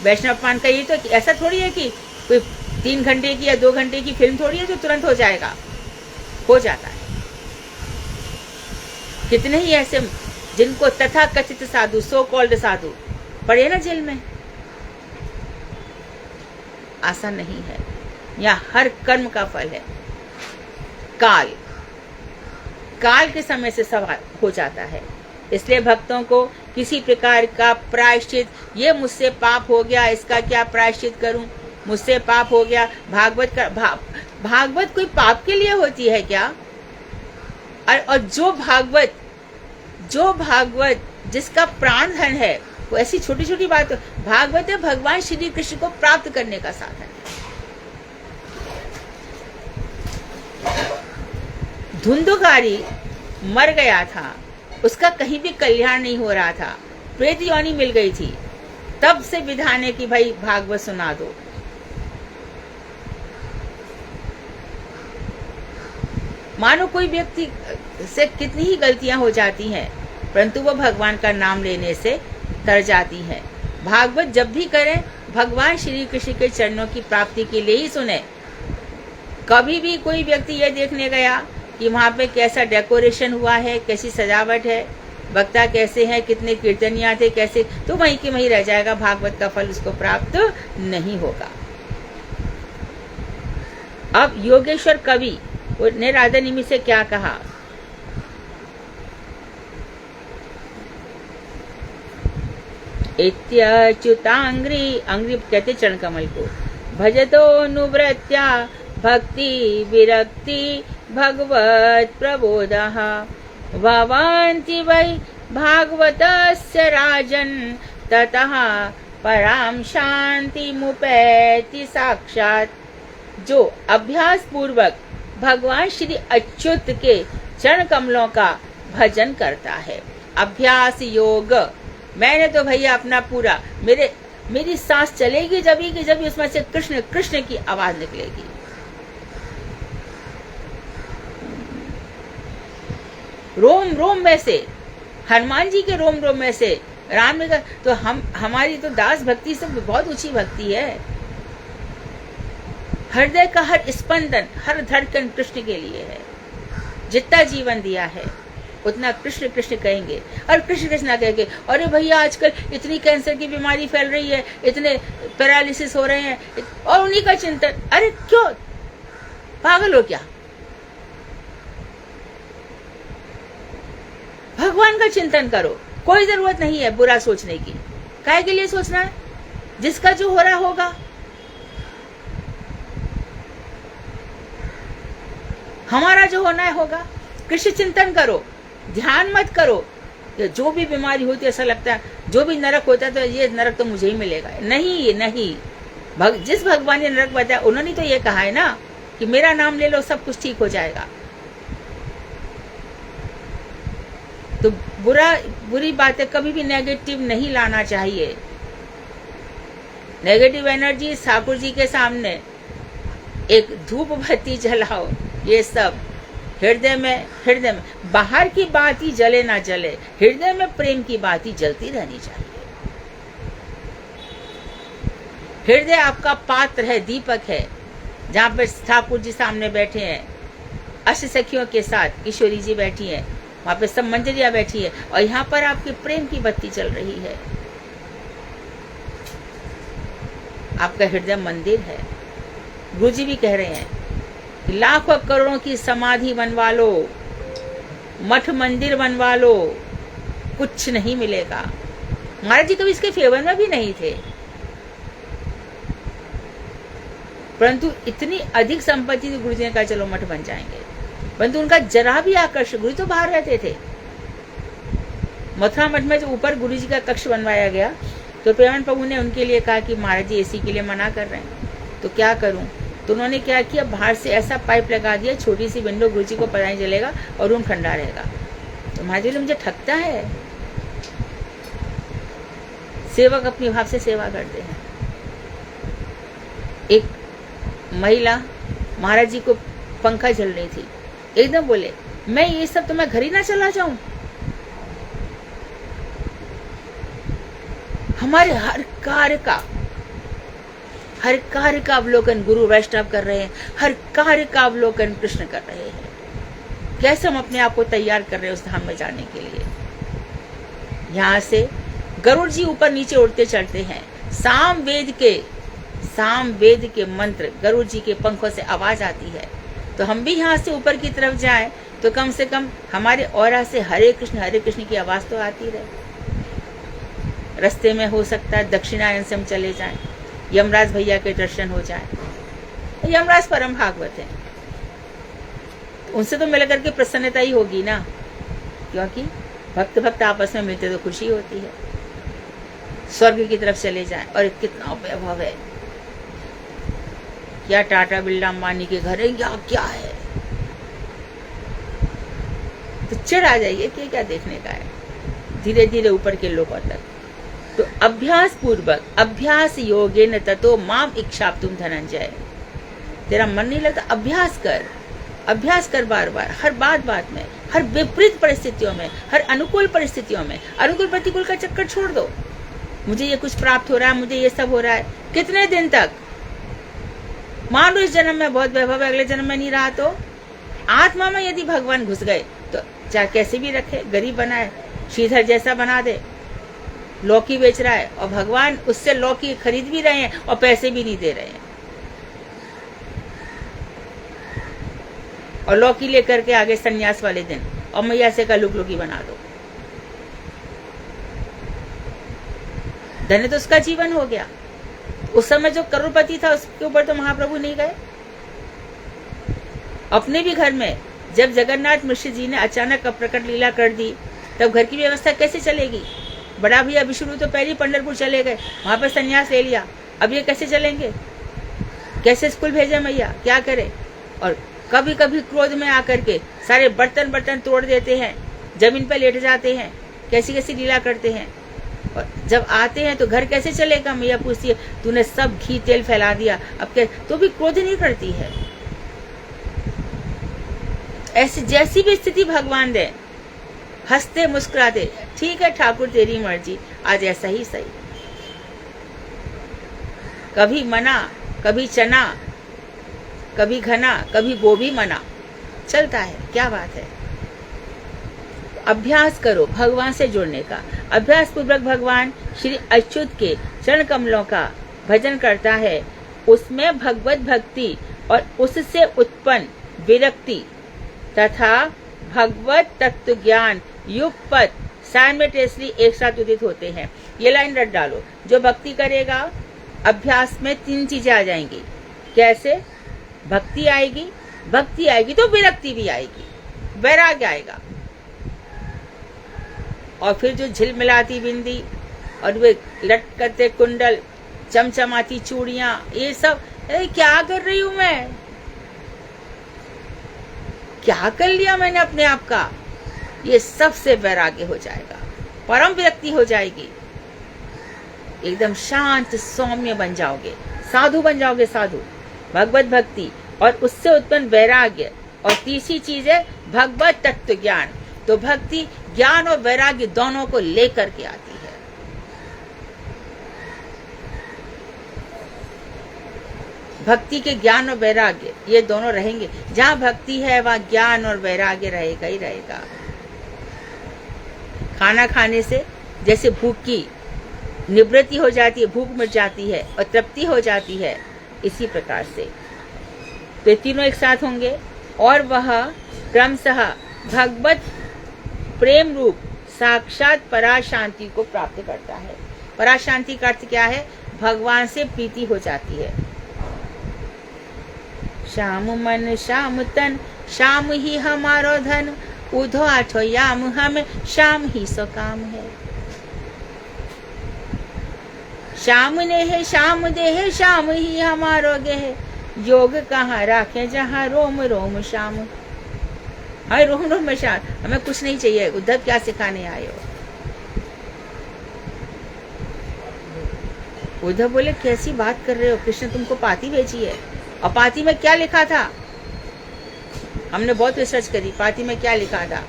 वैष्णव अपमान का ये तो ऐसा थोड़ी है कि कोई 3 घंटे की या 2 घंटे की फिल्म थोड़ी है जो तुरंत हो जाएगा, हो जाता है। कितने ही ऐसे जिनको तथा कथित साधु, सो कॉल्ड साधु पड़े ना जेल में। आसान नहीं है, या हर कर्म का फल है। काल के समय से सवाल हो जाता है। इसलिए भक्तों को किसी प्रकार का प्रायश्चित, ये मुझसे पाप हो गया, इसका क्या प्रायश्चित करूं, मुझसे पाप हो गया। भागवत कोई पाप के लिए होती है क्या? और जो भागवत जिसका प्राण धन है, वो ऐसी छोटी छोटी बात, भागवत है भगवान श्री कृष्ण को प्राप्त करने का साधन है। धुंधुकारी मर गया था, उसका कहीं भी कल्याण नहीं हो रहा था, प्रेत योनि मिल गई थी, तब से विधान है कि भाई भागवत सुना दो। मानो कोई व्यक्ति से कितनी ही गलतियां हो जाती हैं, परंतु वो भगवान का नाम लेने से तर जाती हैं। भागवत जब भी करें, भगवान श्री कृष्ण के चरणों की प्राप्ति के लिए ही सुने। कभी भी कोई व्यक्ति ये देखने गया कि वहाँ पे कैसा डेकोरेशन हुआ है, कैसी सजावट है, वक्ता कैसे हैं, कितने कीर्तनिया थे, कैसे, तो वहीं के वहीं रह जाएगा, भागवत का फल उसको प्राप्त नहीं होगा। अब योगेश्वर कवि ने राधा निमि से क्या कहा? इत्याच्युतांग्री, अंग्री कहते चरण कमल को, भजतो नुव्रत्या भक्ति विरक्ति भगवत प्रबोधः भवन्ति वै भागवतस्य राजन् ततः पराम शांति मुपैति साक्षात। जो अभ्यास पूर्वक भगवान श्री अच्युत के चरण कमलों का भजन करता है, अभ्यास योग। मैंने तो भैया अपना पूरा, मेरी सांस चलेगी जब उसमें से कृष्ण कृष्ण की आवाज निकलेगी। रोम रोम में से, हनुमान जी के रोम रोम में से राम ने, तो हमारी तो दास भक्ति से बहुत ऊंची भक्ति है। हृदय का हर स्पंदन, हर धड़कन कृष्ण के लिए है। जितना जीवन दिया है उतना कृष्ण कृष्ण कहेंगे, और कृष्ण कृष्ण ना कहेंगे अरे भैया आजकल इतनी कैंसर की बीमारी फैल रही है, इतने पैरालिसिस हो रहे हैं, और उन्हीं का चिंतन। अरे क्यों, पागल हो क्या? भगवान का चिंतन करो, कोई जरूरत नहीं है बुरा सोचने की। काहे के लिए सोचना है? जिसका जो हो रहा होगा। हमारा जो होना है होगा। कृष्ण चिंतन करो, ध्यान मत करो। जो भी बीमारी होती है ऐसा लगता है, जो भी नरक होता है तो ये नरक तो मुझे ही मिलेगा। नहीं नहीं, जिस भगवान ने नरक बताया उन्होंने तो ये कहा है ना कि मेरा नाम ले लो सब कुछ ठीक हो जाएगा। तो बुरी बातें कभी भी नेगेटिव नहीं लाना चाहिए। नेगेटिव एनर्जी ठाकुर जी के सामने एक धूप बत्ती जलाओ। ये सब हृदय में बाहर की बात ही जले ना जले, हृदय में प्रेम की बात ही जलती रहनी चाहिए। हृदय आपका पात्र है, दीपक है। जहाँ पे ठाकुर जी सामने बैठे हैं, अष्ट सखियों के साथ किशोरी जी बैठी हैं, वहां पे सब मंजरिया बैठी है, और यहाँ पर आपके प्रेम की बत्ती चल रही है। आपका हृदय मंदिर है। गुरु जी भी कह रहे हैं कि लाखों करोड़ों की समाधि बनवा लो, मठ मंदिर बनवा लो, कुछ नहीं मिलेगा। महाराज जी कभी इसके फेवर में भी नहीं थे, परंतु इतनी अधिक संपत्ति थी, गुरु जी ने कहा चलो मठ बन जाएंगे। परंतु उनका जरा भी आकर्षण, गुरु तो बाहर रहते थे। मथुरा मठ में जो ऊपर गुरु जी का कक्ष बनवाया गया, तो प्रेमानंद प्रभु ने उनके लिए कहा कि महाराज जी एसी के लिए मना कर रहे हैं, तो क्या करूं? तो उन्होंने क्या किया, बाहर से ऐसा पाइप लगा दिया, छोटी सी विंडो, गुरु जी को पता नहीं चलेगा और रूम ठंडा रहेगा। तो महाराज जी मुझे ठगता है। सेवक अपनी भाव से सेवा करते हैं। एक महिला महाराज जी को पंखा झल रही थी, एकदम बोले मैं ये सब तो मैं घर ही ना चला जाऊं। हमारे हर कार्य का अवलोकन गुरु वैष्णव कर रहे हैं, हर कार्य का अवलोकन कृष्ण कर रहे हैं। कैसे हम अपने आप को तैयार कर रहे हैं उस धाम में जाने के लिए। यहाँ से गरुड़ जी ऊपर नीचे उड़ते चलते हैं। साम वेद के मंत्र गरुड़ जी के पंखों से आवाज आती है। तो हम भी यहाँ से ऊपर की तरफ जाएं तो कम से कम हमारे औरा से हरे कृष्ण की आवाज तो आती रहे। रास्ते में हो सकता है दक्षिणायन से हम चले जाएं, यमराज भैया के दर्शन हो जाएं। यमराज परम भागवत है, उनसे तो मिलकर के प्रसन्नता ही होगी ना, क्योंकि भक्त आपस में मिलते तो खुशी होती है। स्वर्ग की तरफ चले जाएं, और कितना वैभव है, क्या टाटा बिरला अंबानी के घर है, क्या है, तो चिढ़ आ जाइए कि क्या देखने का है। धीरे धीरे ऊपर के लोगों तक। तो अभ्यास पूर्वक, अभ्यास योगेन ततो माम इच्छाप्तुम धनंजय। तेरा मन नहीं लगता, अभ्यास कर बार बार, हर बात में, हर विपरीत परिस्थितियों में, हर अनुकूल परिस्थितियों में। अनुकूल प्रतिकूल का चक्कर छोड़ दो। मुझे ये कुछ प्राप्त हो रहा है, मुझे ये सब हो रहा है, कितने दिन तक? मान लो इस जन्म में बहुत वैभव है, अगले जन्म में नहीं रहा, तो आत्मा में यदि भगवान घुस गए तो चाहे कैसे भी रखे, गरीब बनाए, श्रीधर जैसा बना दे, लौकी बेच रहा है और भगवान उससे लौकी खरीद भी रहे हैं और पैसे भी नहीं दे रहे हैं, और लौकी लेकर के आगे सन्यास वाले दिन और मैया से का लुकी बना दो। धन्य तो उसका जीवन हो गया। उस समय जो करोड़पति था उसके ऊपर तो महाप्रभु नहीं गए। अपने भी घर में जब जगन्नाथ मिश्र जी ने अचानक प्रकट लीला कर दी, तब घर की व्यवस्था कैसे चलेगी? बड़ा भैया विष्णु तो पहले पंढरपुर चले गए, वहां पर संन्यास ले लिया, अब ये कैसे चलेंगे? कैसे स्कूल भेजे मैया, क्या करे? और कभी कभी क्रोध में आकर के सारे बर्तन तोड़ देते हैं, जमीन पर लेट जाते हैं, कैसी कैसी लीला करते हैं। और जब आते हैं तो घर कैसे चलेगा? मैया पूछती है तूने सब घी तेल फैला दिया, अब क्या? तो भी क्रोध नहीं करती है। ऐसी जैसी भी स्थिति भगवान दे, हंसते मुस्कुराते, ठीक है ठाकुर तेरी मर्जी, आज ऐसा ही सही। कभी मना, कभी चना, कभी घना, कभी गोभी मना, चलता है, क्या बात है। अभ्यास करो भगवान से जुड़ने का। अभ्यास पूर्वक भगवान श्री अच्युत के चरण कमलों का भजन करता है, उसमें भगवत भक्ति और उससे उत्पन्न विरक्ति तथा भगवत तत्व ज्ञान युगपत साइमल्टेनियसली एक साथ उदित होते हैं। ये लाइन रट डालो। जो भक्ति करेगा, अभ्यास में 3 चीजें आ जाएंगी। कैसे? भक्ति आएगी तो विरक्ति भी आएगी, वैराग्य आएगा, और फिर जो झिलमिलाती बिंदी और वे लटकते कुंडल, चमचमाती चूड़ियां, ये सब क्या कर रही हूं मैं, क्या कर लिया मैंने अपने आप का, ये सबसे वैराग्य हो जाएगा, परम विरक्ति हो जाएगी। एकदम शांत सौम्य बन जाओगे, साधु बन जाओगे, साधु। भगवत भक्ति और उससे उत्पन्न वैराग्य, और तीसरी चीज है भगवत तत्व ज्ञान। तो भक्ति, ज्ञान और वैराग्य दोनों को लेकर के आती है। भक्ति के ज्ञान और वैराग्य ये दोनों रहेंगे। जहाँ भक्ति है वहाँ ज्ञान और वैराग्य रहेगा ही रहेगा। खाना खाने से जैसे भूख की निवृत्ति हो जाती है, भूख मिट जाती है और तृप्ति हो जाती है, इसी प्रकार से तो ये तीनों एक साथ होंगे। और वह क्रमशः भगवत प्रेम रूप साक्षात पराशांति को प्राप्त करता है। पराशांति का अर्थ क्या है? भगवान से प्रीति हो जाती है। श्याम मन श्याम तन श्याम ही हमारो धन, उधो आठो याम हम श्याम ही सो काम है। श्याम ने है श्याम दे है श्याम ही हमारो गेह, योग कहाँ राखे जहाँ रोम रोम श्याम। हाय रोम रोम में श्याम, हमें कुछ नहीं चाहिए। उद्धव क्या सिखाने आए हो? उद्धव बोले कैसी बात कर रहे हो, कृष्ण तुमको पाती भेजी है। और पाती में क्या लिखा था? हमने बहुत रिसर्च करी, पाती में क्या लिखा था?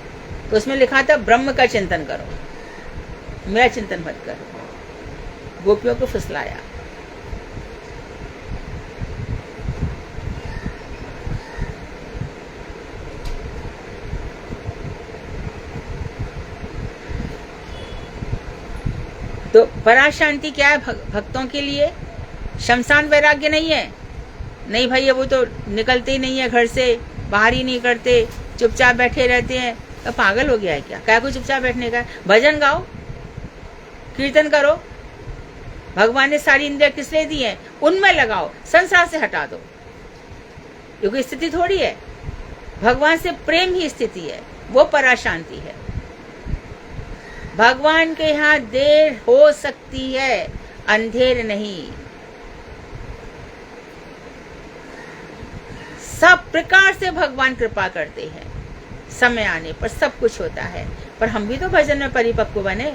तो उसमें लिखा था ब्रह्म का चिंतन करो, मेरा चिंतन मत करो। गोपियों को फुसलाया। तो पराशांति क्या है भक्तों के लिए? शमशान वैराग्य नहीं है। नहीं भाई, वो तो निकलते ही नहीं है घर से, बाहर ही नहीं करते, चुपचाप बैठे रहते हैं। तो पागल हो गया है क्या को चुपचाप बैठने का? भजन गाओ, कीर्तन करो। भगवान ने सारी इंद्रियां किस लिए दी है? उनमें लगाओ, संसार से हटा दो। ये कोई स्थिति थोड़ी है। भगवान से प्रेम ही स्थिति है, वो पराशांति है। भगवान के यहाँ देर हो सकती है, अंधेर नहीं। सब प्रकार से भगवान कृपा करते हैं, समय आने पर सब कुछ होता है। पर हम भी तो भजन में परिपक्व बने।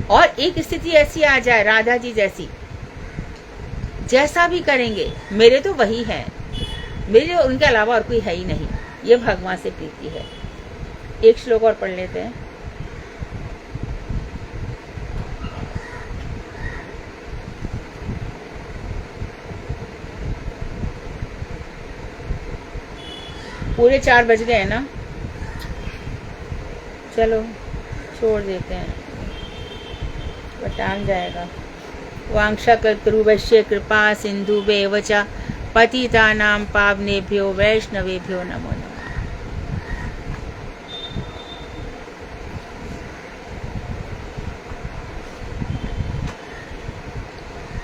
और एक स्थिति ऐसी आ जाए राधा जी जैसी, जैसा भी करेंगे मेरे तो वही है, मेरे उनके अलावा और कोई है ही नहीं। ये भगवान से प्रीति है। एक श्लोक और पढ़ लेते हैं। पूरे 4 बज गए हैं ना, चलो छोड़ देते हैं, टाइम जाएगा। वांक्षा कल्पतरुभ्यश्च कृपा सिन्धुभ्येव च पतितानां पावनेभ्यो वैष्णवेभ्यो नमो नमः।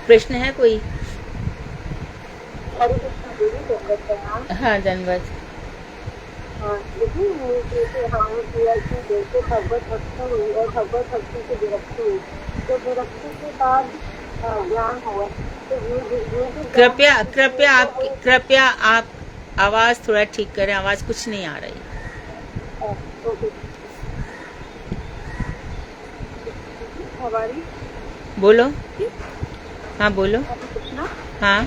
प्रश्न है कोई? हाँ धन्यवाद। जैसे हमें किया कि जैसे भगवत भक्ति हुई और भगवत भक्ति से विरक्ति हुई, तो विरक्ति के बाद ज्ञान हुआ, तो कृपया आप आवाज थोड़ा ठीक करें, आवाज कुछ नहीं आ रही। हमारी बोलो। हाँ बोलो। हाँ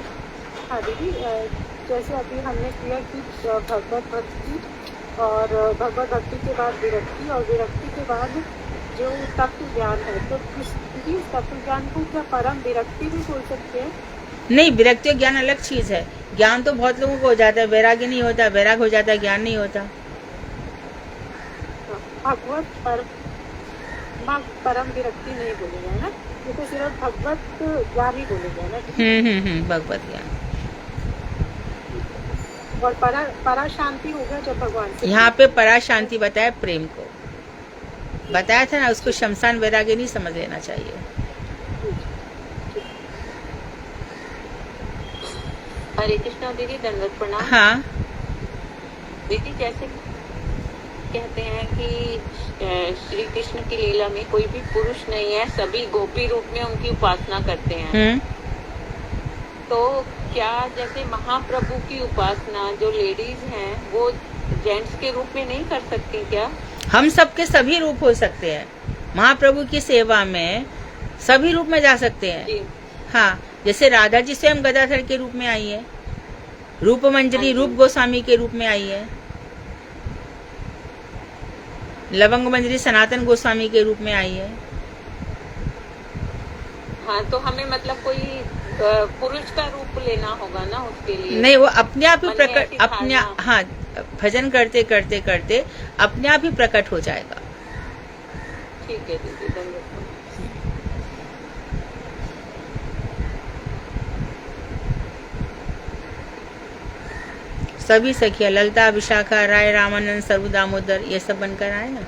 हाँ दीदी, जैसे अभी हमने किया कि भगवत भक्ति और भगवत भक्ति के बाद विरक्ति और विरक्ति के बाद जो तत्व ज्ञान है, तो इस तत्व ज्ञान को क्या परम विरक्ति भी बोल सकते हैं? नहीं, विरक्ति और ज्ञान अलग चीज है। ज्ञान तो बहुत लोगों को हो जाता है, वैराग्य नहीं होता, वैराग हो जाता है, ज्ञान नहीं होता। भगवत परम विरक्ति नहीं बोलेगा ना, ये तो सिर्फ भगवत ज्ञान ही बोलेगा ना। भगवत ज्ञान। और पराशांति हो गया जब भगवान से। यहाँ पे पराशांति बताया, प्रेम को बताया था ना, उसको शमशान वैराग्य नहीं समझ लेना चाहिए। हरे कृष्णा दीदी, दंडवत प्रणाम। हाँ दीदी, जैसे कहते हैं कि श्री कृष्ण की लीला में कोई भी पुरुष नहीं है, सभी गोपी रूप में उनकी उपासना करते हैं। तो क्या जैसे महाप्रभु की उपासना जो लेडीज हैं वो जेंट्स के रूप में नहीं कर सकती क्या? हम सबके सभी रूप हो सकते हैं। महाप्रभु की सेवा में सभी रूप में जा सकते हैं। हाँ, जैसे राधा जी स्वयं गदाधर के रूप में आई है, रूप मंजरी रूप गोस्वामी के रूप में आई है, लवंग मंजरी सनातन गोस्वामी के रूप में आई है। हाँ, तो हमें मतलब कोई पुरुष का रूप लेना होगा ना उसके लिए। नहीं, वो अपने आप ही मन में प्रकट, ऐसी अपने, धारणा। हाँ, भजन करते करते करते अपने आप ही प्रकट हो जाएगा। ठीक है दीदी, धन्यवाद। सभी सखिया ललिता, विशाखा, राय, रामानंद, सर्व, दामोदर, ये सब बनकर आए ना।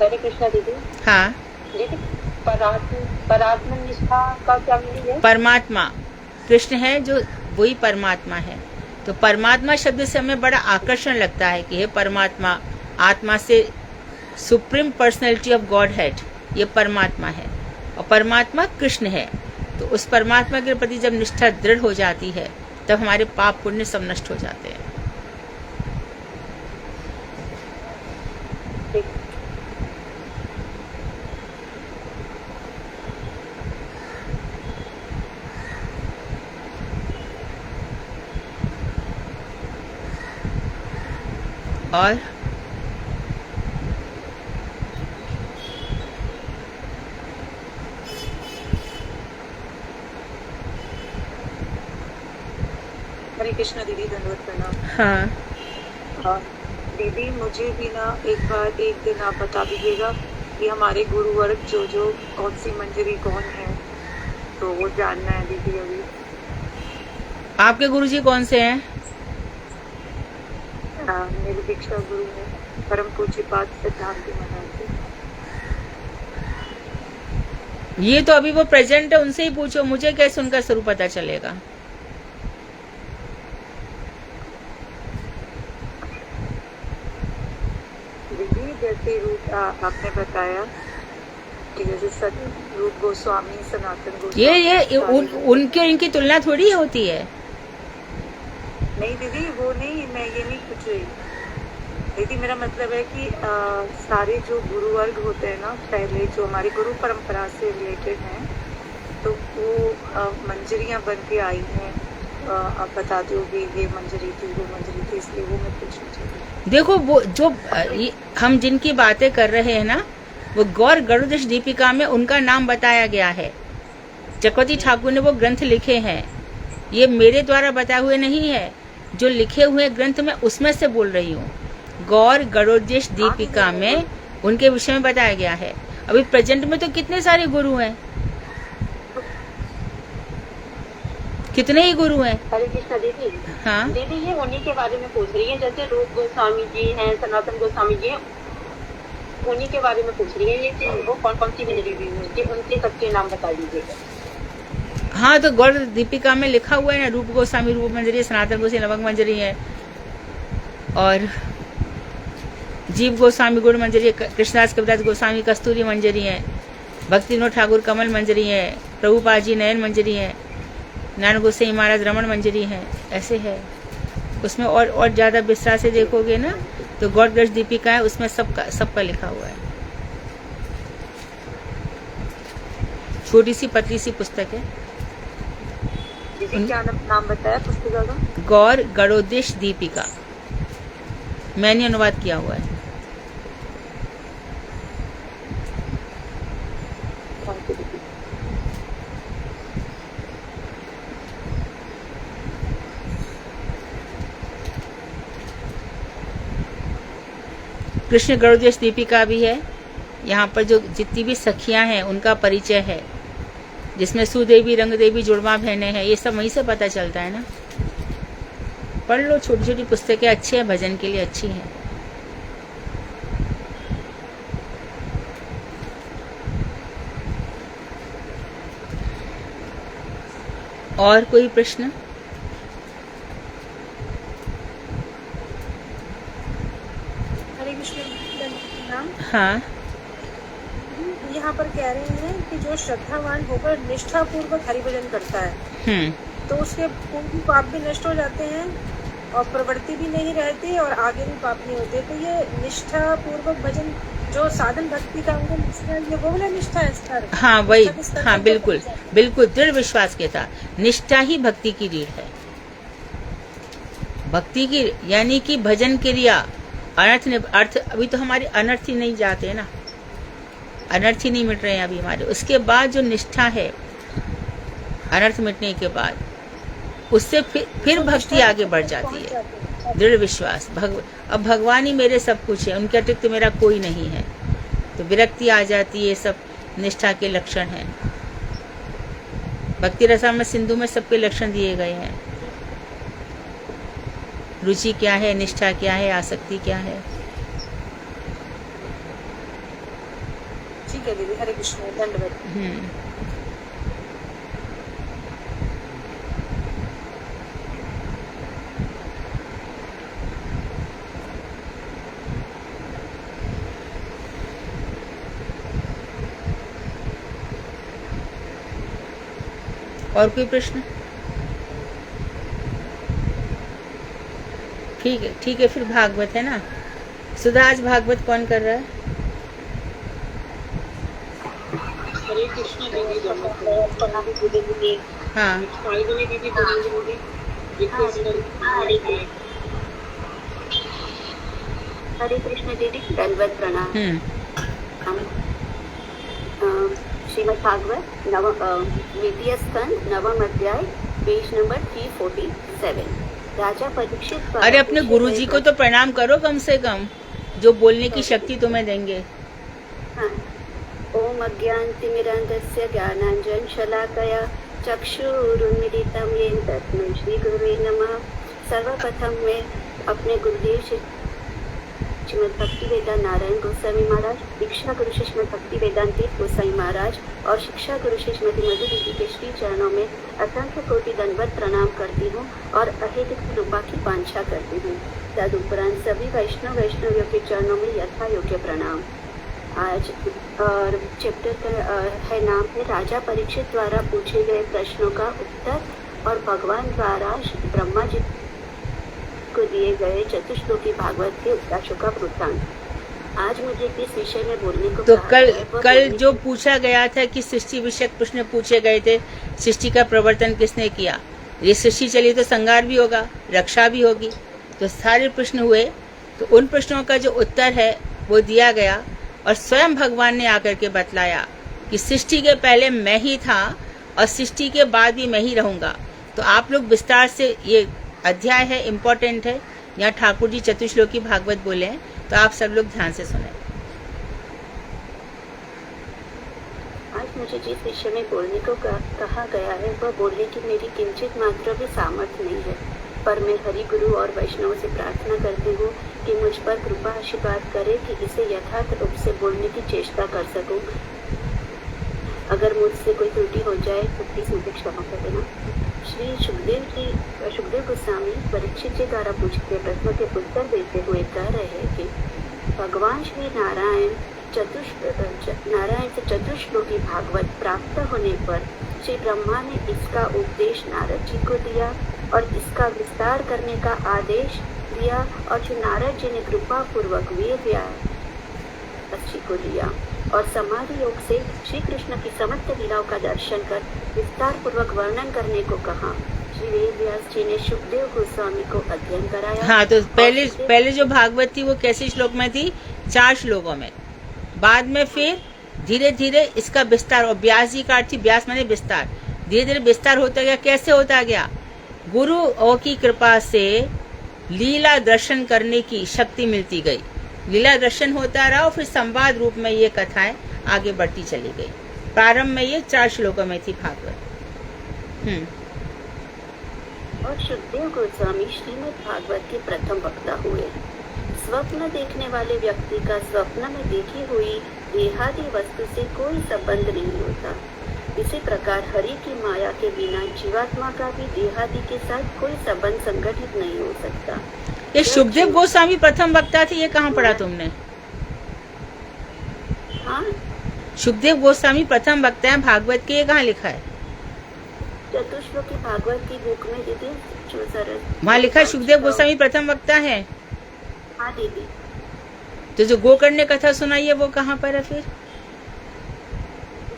हरे कृष्णा दीदी। हाँ, दीदी परात्म निष्ठा का क्या मीनिंग है? परमात्मा कृष्ण है, जो वही परमात्मा है। तो परमात्मा शब्द से हमें बड़ा आकर्षण लगता है कि हे परमात्मा, आत्मा से supreme personality of God head, ये परमात्मा है और परमात्मा कृष्ण है। तो उस परमात्मा के प्रति जब निष्ठा दृढ़ हो जाती है तब हमारे पाप पुण्य सब नष्ट हो जाते हैं। ठीक। और हरे कृष्णा दीदी, धन्यवाद प्रणाम। हाँ, दीदी मुझे भी ना एक दिन आप बता दीजिएगा कि हमारे गुरुवर्ग जो कौन सी मंजरी कौन है, तो वो जानना है दीदी अभी। आपके गुरुजी कौन से हैं? मेरे दीक्षा गुरु है परम पूज्यपाद सिद्धांत महाराज जी। ये तो अभी वो प्रेजेंट है, उनसे ही पूछो, मुझे कैसे उनका स्वरूप पता चलेगा? दीदी जैसे रूप आपने बताया कि जैसे रूप गोस्वामी, सनातन गोस्वामी, उनके इनकी तुलना थोड़ी होती है। नहीं दीदी, वो नहीं, मैं ये नहीं पूछ रही दीदी। मेरा मतलब है कि सारे जो गुरुवर्ग होते हैं ना, पहले जो हमारी गुरु परंपरा से रिलेटेड हैं, तो वो मंजरियां बन के आई हैं। आप बता दोगे ये मंजरी थी, वो मंजरी थी, इसलिए वो मैं पूछना चाहती। देखो, वो जो हम जिनकी बातें कर रहे हैं ना, वो गौर गरुड़ दीपिका में उनका नाम बताया गया है। चक्रवर्ती ठाकुर ने वो ग्रंथ लिखे हैं, ये मेरे द्वारा बताए हुए नहीं है। जो लिखे हुए ग्रंथ में उसमें से बोल रही हूँ। गौर गरुड़ेश दीपिका में उनके विषय में बताया गया है। अभी प्रेजेंट में तो कितने सारे गुरु हैं, कितने ही गुरु हैं। हरे कृष्णा दीदी। हाँ दीदी, ये उन्हीं के बारे में पूछ रही है, जैसे रूप गोस्वामी जी हैं, सनातन गोस्वामी जी हैं, उन्हीं के बारे में पूछ रही है। ये वो कौन कौन सी मंजरी हुई है, उनके सबके नाम बता दीजिएगा। हाँ, तो गौर दीपिका में लिखा हुआ है ना, रूप गोस्वामी रूप मंजरी है, सनातन गोस्वामी नवक मंजरी है, और जीव गोस्वामी गुण मंजरी है, कृष्णदास कविदास गोस्वामी कस्तूरी मंजरी है, भक्ति विनोद ठाकुर कमल मंजरी है, प्रभुपाद जी नयन मंजरी है, नारायण गोसाई महाराज रमण मंजरी है। ऐसे है, उसमें और ज्यादा विस्तार से देखोगे ना तो गौर गरुड़ दीपिका है, उसमें सबका लिखा हुआ है। छोटी सी पतली सी पुस्तक है। क्या नाम बताया पुस्तक का? गौर गरुड़ेश दीपिका, मैंने अनुवाद किया हुआ है। कृष्ण गरुड़ेश दीपिका भी है। यहाँ पर जो जितनी भी सखियां हैं उनका परिचय है, जिसमें सुदेवी रंगदेवी जुड़वा बहनें हैं, ये सब वहीं से पता चलता है ना। पढ़ लो, छोटी छोटी पुस्तकें अच्छी हैं, भजन के लिए अच्छी हैं। और कोई प्रश्न? हरे कृष्ण। हाँ, यहाँ पर कह रहे हैं कि जो श्रद्धावान होकर निष्ठा पूर्वक हरि भजन करता है तो उसके पूर्व पाप भी नष्ट हो जाते हैं और प्रवृत्ति भी नहीं रहती और आगे भी पाप नहीं होते। तो ये निष्ठा पूर्वक भजन जो साधन भक्ति का उनको निष्ठा, ये वो वाला निष्ठा है स्तर। हाँ वही, हाँ बिल्कुल बिल्कुल, दृढ़ विश्वास के साथ निष्ठा ही भक्ति की रीढ़ है। भक्ति की यानी कि भजन क्रिया, अर्थ अभी तो हमारे अनर्थ ही नहीं जाते ना। अनर्थ ही नहीं मिट रहे हैं अभी हमारे। उसके बाद जो निष्ठा है अनर्थ मिटने के बाद, उससे फिर भक्ति आगे बढ़ जाती है, दृढ़ विश्वास। अब भगवान ही मेरे सब कुछ है, उनके अतिरिक्त मेरा कोई नहीं है, तो विरक्ति आ जाती है। सब निष्ठा के लक्षण हैं। भक्ति रसामृत सिंधु में सबके लक्षण दिए गए हैं। रुचि क्या है, निष्ठा क्या है, आसक्ति क्या है। ठीक है दीदी, हरे कृष्ण, दंडवत। और कोई प्रश्न? ठीक है, फिर भागवत है ना। सुधा, आज भागवत कौन कर रहा है? हरे कृष्ण दीदी। हाँ, हरे कृष्ण दीदी, दंडवत प्रणाम। श्रीमद् भागवत द्वितीय स्कंद नवम अध्याय, पेज नंबर 347। राजा परीक्षित। अरे अपने गुरुजी को तो प्रणाम करो कम से कम, जो बोलने की शक्ति तुम्हें देंगे। हाँ। ओम अज्ञानतिमिरान्धस्य ज्ञानाञ्जन शलाकया चक्षुरुन्मीलितं येन तस्मै श्री गुरुवे नमः। सर्वप्रथम मैं अपने गुरुदेव श्रीमद् भक्ति वेदांत नारायण गोस्वामी महाराज, दीक्षा गुरु श्री श्रीमद् भक्ति वेदांत गोसाई महाराज और शिक्षा गुरु श्री श्रीमती मधु दीदी के श्री चरणों में असंख्य कोटि दंडवत प्रणाम करती हूँ और अहेतुक कृपा की वांछा करती हूँ। तदुपरांत सभी वैष्णवियों के चरणों में यथा योग्य प्रणाम। आज और चैप्टर का है नाम है राजा परीक्षित द्वारा पूछे गए प्रश्नों का उत्तर और भगवान द्वारा ब्रह्मा जी को दिए गए चतुश्लोकी भागवत के उपदेशों का वृत्तांत। आज मुझे किस विषय में बोलने को तो कल जो पूछा गया था कि सृष्टि विषयक प्रश्न पूछे गए थे, सृष्टि का प्रवर्तन किसने किया, ये सृष्टि चली तो संहार भी होगा, रक्षा भी होगी, तो सारे प्रश्न हुए। तो उन प्रश्नों का जो उत्तर है वो दिया गया और स्वयं भगवान ने आकर के बतलाया कि सृष्टि के पहले मैं ही था और सृष्टि के बाद भी मैं ही रहूंगा। तो आप लोग विस्तार से, ये अध्याय है, इम्पोर्टेंट है, यहाँ ठाकुर जी चतुश्लोकी भागवत बोले हैं, तो आप सब लोग ध्यान से सुने। आज मुझे जिस विषय में बोलने को कहा गया है वह बोलने की मेरी किंचित मात्र भी सामर्थ्य नहीं है, पर मैं हरि गुरु और वैष्णव से प्रार्थना करती हूँ कि मुझ पर कृपा आशीर्वाद करे कि इसे यथार्थ रूप से बोलने की चेष्टा कर सकूं। अगर मुझसे कोई त्रुटि हो जाए तो प्लीज मुझे क्षमा कर देना। श्री सुखदेव गोस्वामी परीक्षित जी द्वारा पूछे गए प्रश्नों के उत्तर देते हुए कह रहे हैं कि भगवान श्री नारायण से चतुश्लोकी भागवत प्राप्त होने पर श्री ब्रह्मा ने इसका उपदेश नारद जी को दिया और इसका विस्तार करने का आदेश दिया और श्री नारद जी ने कृपा पूर्वक वेद व्यास जी को दिया और समाधि योग से श्री कृष्ण की समस्त लीलाओं का दर्शन कर विस्तार पूर्वक वर्णन करने को कहा। श्री वेद व्यास जी ने सुखदेव गोस्वामी को अध्ययन कराया। हाँ, तो पहले जो भागवत थी वो कैसे श्लोक में थी? 4 श्लोकों में। बाद में फिर धीरे धीरे इसका विस्तार, और व्यास जी का अर्थ व्यास माने विस्तार, धीरे धीरे विस्तार होता गया। कैसे होता गया? गुरु की कृपा से लीला दर्शन करने की शक्ति मिलती गई, लीला दर्शन होता रहा और फिर संवाद रूप में ये कथाएं आगे बढ़ती चली गई। प्रारंभ में ये 4 श्लोकों में थी भागवत। और सुखदेव गोस्वामी श्रीमद् भागवत के प्रथम वक्ता हुए। स्वप्न देखने वाले व्यक्ति का स्वप्न में देखी हुई देहादि वस्तु से कोई संबंध नहीं होता। इसी प्रकार हरि की माया के बिना जीवात्मा का भी देहादि के साथ कोई संबंध संगठित नहीं हो सकता। ये सुखदेव गोस्वामी प्रथम वक्ता थे, ये कहाँ पढ़ा तुमने? हाँ, सुखदेव गोस्वामी प्रथम वक्ता है भागवत के, ये कहाँ लिखा है? चतुश्लोकी भागवत की बुक में दीदी वहाँ लिखा है सुखदेव गोस्वामी प्रथम वक्ता है। हाँ दीदी। तो जो गोकर्ण ने कथा सुनाई है वो कहाँ पर है फिर?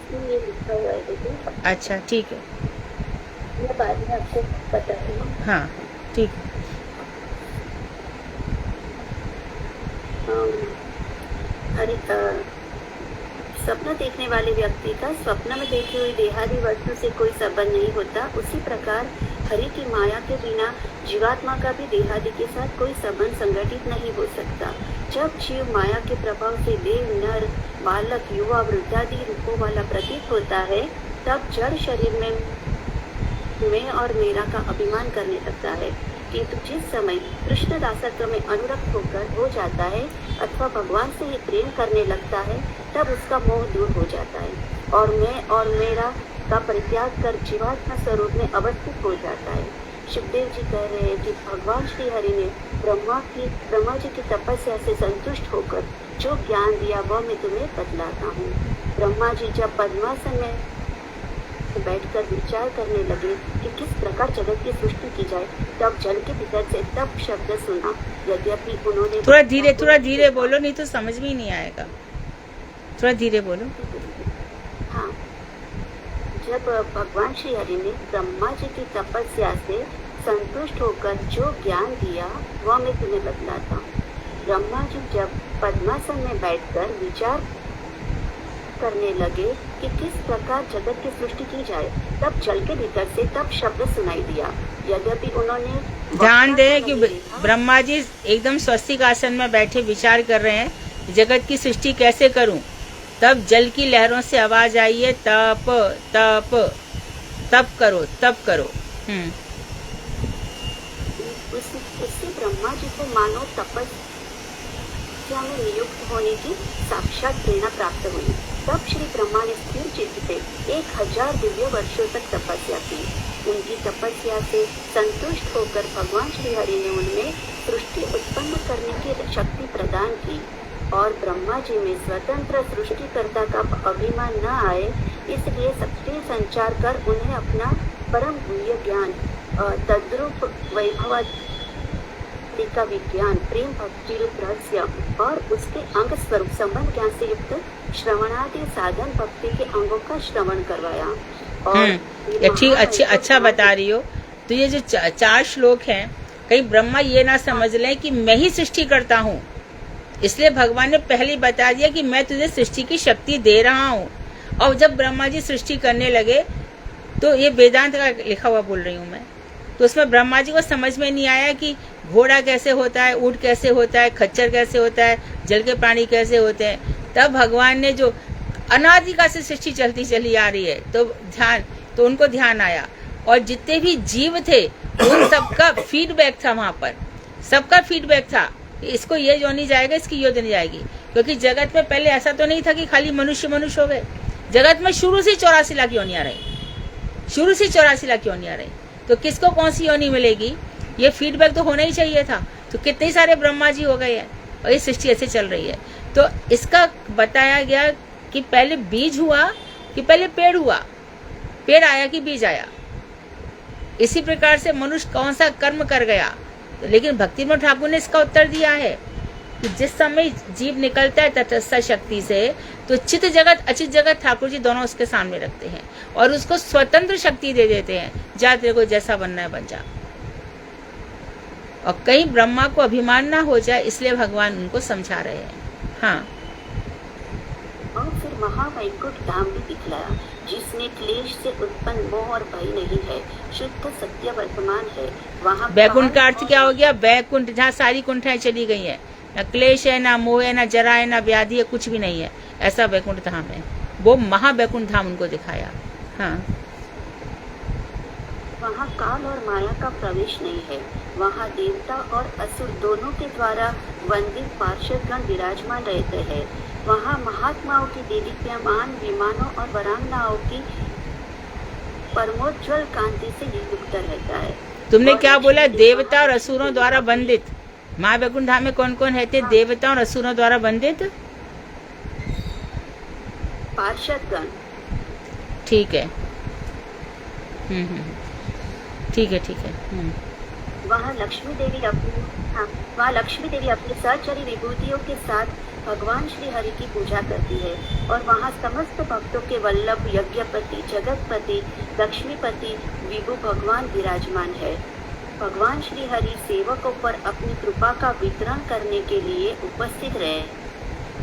ये लिखा हुआ है दीदी। अच्छा, ठीक है, मैं बाद में आपको बताऊंगी। हाँ ठीक है। स्वप्न देखने वाले व्यक्ति का स्वप्न में देखी हुई देहादि वस्तु से कोई संबंध नहीं होता, उसी प्रकार हरि की माया के बिना जीवात्मा का भी देहादि के साथ कोई संबंध संगठित नहीं हो सकता। जब जीव माया के प्रभाव से देव, नर, बालक, युवा, वृद्धादि रूपों वाला प्रतीत होता है, तब जड़ शरीर में मैं और मेरा का अभिमान करने लगता है। किंतु जिस समय कृष्ण दासत्व में अनुरक्त होकर हो जाता है अथवा भगवान से ही प्रेम करने लगता है, तब उसका मोह दूर हो जाता है और मैं और मेरा का परित्याग कर जीवात्मा स्वरूप में अवस्थित हो जाता है। सुखदेव जी कह रहे हैं कि भगवान श्री हरि ने ब्रह्मा जी की तपस्या से संतुष्ट होकर जो ज्ञान दिया वह मैं तुम्हें बतलाता हूँ। ब्रह्मा जी जब पद्मासन में बैठकर विचार करने लगे कि किस प्रकार जगत की सृष्टि की जाए, तब जल के भीतर से तप शब्द सुना। यद्यपि उन्होंने थोड़ा धीरे बोलो, नहीं तो समझ में ही नहीं आएगा। थोड़ा धीरे बोलो। हाँ, जब भगवान श्री हरि ने ब्रह्मा जी की तपस्या से संतुष्ट होकर जो ज्ञान दिया वह मैं तुम्हें बतलाता हूँ। ब्रह्मा जी जब पद्मासन में बैठकर विचार करने लगे कि किस प्रकार जगत की सृष्टि की जाए, तब जल के भीतर से तब शब्द सुनाई दिया। यद्यपि उन्होंने ध्यान दें कि ब्रह्मा जी एकदम स्वस्तिक आसन में बैठे विचार कर रहे हैं, जगत की सृष्टि कैसे करूं। तब जल की लहरों से आवाज आई है, तप तप तप करो, तप करो। उससे ब्रह्मा जी को मानो तपस्या में नियुक्त होने की साक्षात प्रेरणा प्राप्त हुई। तब श्री ब्रह्मा ने स्थिर चित्त से 1000 दिव्य वर्षों तक तपस्या की। उनकी तपस्या से संतुष्ट होकर भगवान श्री हरि ने उनमें सृष्टि उत्पन्न करने की शक्ति प्रदान की और ब्रह्मा जी में स्वतंत्र सृष्टिकर्ता का अभिमान न आए, इसलिए शक्ति संचार कर उन्हें अपना परम गुह्य ज्ञान, तद्रूप वैभव का विज्ञान, प्रेम भक्ति रूप रहस्य और उसके अंग स्वरूप संबंध ज्ञान से युक्त श्रवणादि साधन भक्ति के अंगों का श्रवण करवाया। और ठीक, अच्छा बता रही हो। तो ये जो 4 श्लोक हैं, कहीं ब्रह्मा ये ना समझ लें कि मैं ही सृष्टि करता हूँ, इसलिए भगवान ने पहले ही बता दिया कि मैं तुझे सृष्टि की शक्ति दे रहा हूँ। और जब ब्रह्मा जी सृष्टि करने लगे, तो ये वेदांत का लिखा हुआ बोल रही हूँ मैं, तो उसमें ब्रह्मा जी को समझ में नहीं आया कि घोड़ा कैसे होता है, ऊंट कैसे होता है, खच्चर कैसे होता है, जल के प्राणी कैसे होते हैं। तब भगवान ने जो अनादिकाल से सृष्टि चलती चली आ रही है, तो उनको ध्यान आया और जितने भी जीव थे उन सबका फीडबैक था, वहां पर सबका फीडबैक था। इसको ये योनि जाएगा, इसकी ये योनि जाएगी, क्योंकि जगत में पहले ऐसा तो नहीं था कि खाली मनुष्य हो गए। जगत में शुरू से 84 लाख योनियां रही, शुरू से 84 लाख योनियां रही। तो किसको कौन सी योनि मिलेगी, ये फीडबैक तो होना ही चाहिए था। तो कितने सारे ब्रह्मा जी हो गए हैं और ये सृष्टि ऐसे चल रही है। तो इसका बताया गया कि पहले बीज हुआ कि पहले पेड़ हुआ, पेड़ आया कि बीज आया। इसी प्रकार से मनुष्य कौन सा कर्म कर गया। लेकिन भक्तिविनोद ठाकुर ने इसका उत्तर दिया है कि जिस समय जीव निकलता है तटस्थ शक्ति से, तो चित जगत अचित जगत ठाकुर जी दोनों उसके सामने रखते हैं और उसको स्वतंत्र शक्ति दे देते हैं, जा तेरे को जैसा बनना है बन जा। और कहीं ब्रह्मा को अभिमान ना हो जाए, इसलिए भगवान उनको समझा रहे हैं। हाँ, और फिर महावैकुंठ धाम भी दिखलाया, जिसमें क्लेश से उत्पन्न मोह और भय नहीं है, शुद्ध सत्य वर्तमान है। वहाँ वैकुंठ का अर्थ क्या हो गया? वैकुंठ, जहाँ सारी कुंठाएं चली गई है, न क्लेश है, ना मोह है, ना जरा है, ना व्याधि है, कुछ भी नहीं है, ऐसा वैकुंठ धाम है। वो महावैकुंठ धाम उनको दिखाया। हाँ, वहाँ काल और माया का प्रवेश नहीं है। वहाँ देवता और असुर दोनों के द्वारा वंदित पार्षदगण विराजमान रहते हैं। वहाँ महात्माओं की देदीप्यमान विमानों और वरांगनाओं की परमोज्वल कांति से युक्त रहता है। तुमने क्या बोला? देवता और असुरों द्वारा वंदित। महावैकुंठ धाम में कौन कौन रहते? देवता और असुरों द्वारा वंदित पार्षदगण। ठीक है, ठीक है, ठीक है। वहाँ लक्ष्मी देवी अपनी सहचरी विभूतियों के साथ भगवान श्री हरि की पूजा करती है और वहाँ समस्त भक्तों के वल्लभ यज्ञपति, जगतपति, लक्ष्मीपति विभु भगवान विराजमान है। भगवान श्री हरि सेवकों पर अपनी कृपा का वितरण करने के लिए उपस्थित रहे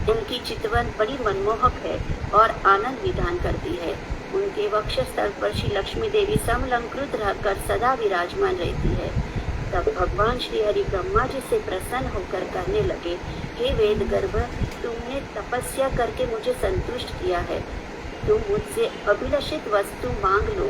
इनकी चितवन बड़ी मनमोहक है और आनंद विधान करती है। उनके वक्षस्थल पर श्री लक्ष्मी देवी समलंकृत रहकर सदा विराजमान रहती है। तब भगवान श्री हरि ब्रह्मा जी से प्रसन्न होकर कहने लगे, हे वेद गर्भ, तुमने तपस्या करके मुझे संतुष्ट किया है, तुम मुझसे अभिलषित वस्तु मांग लो।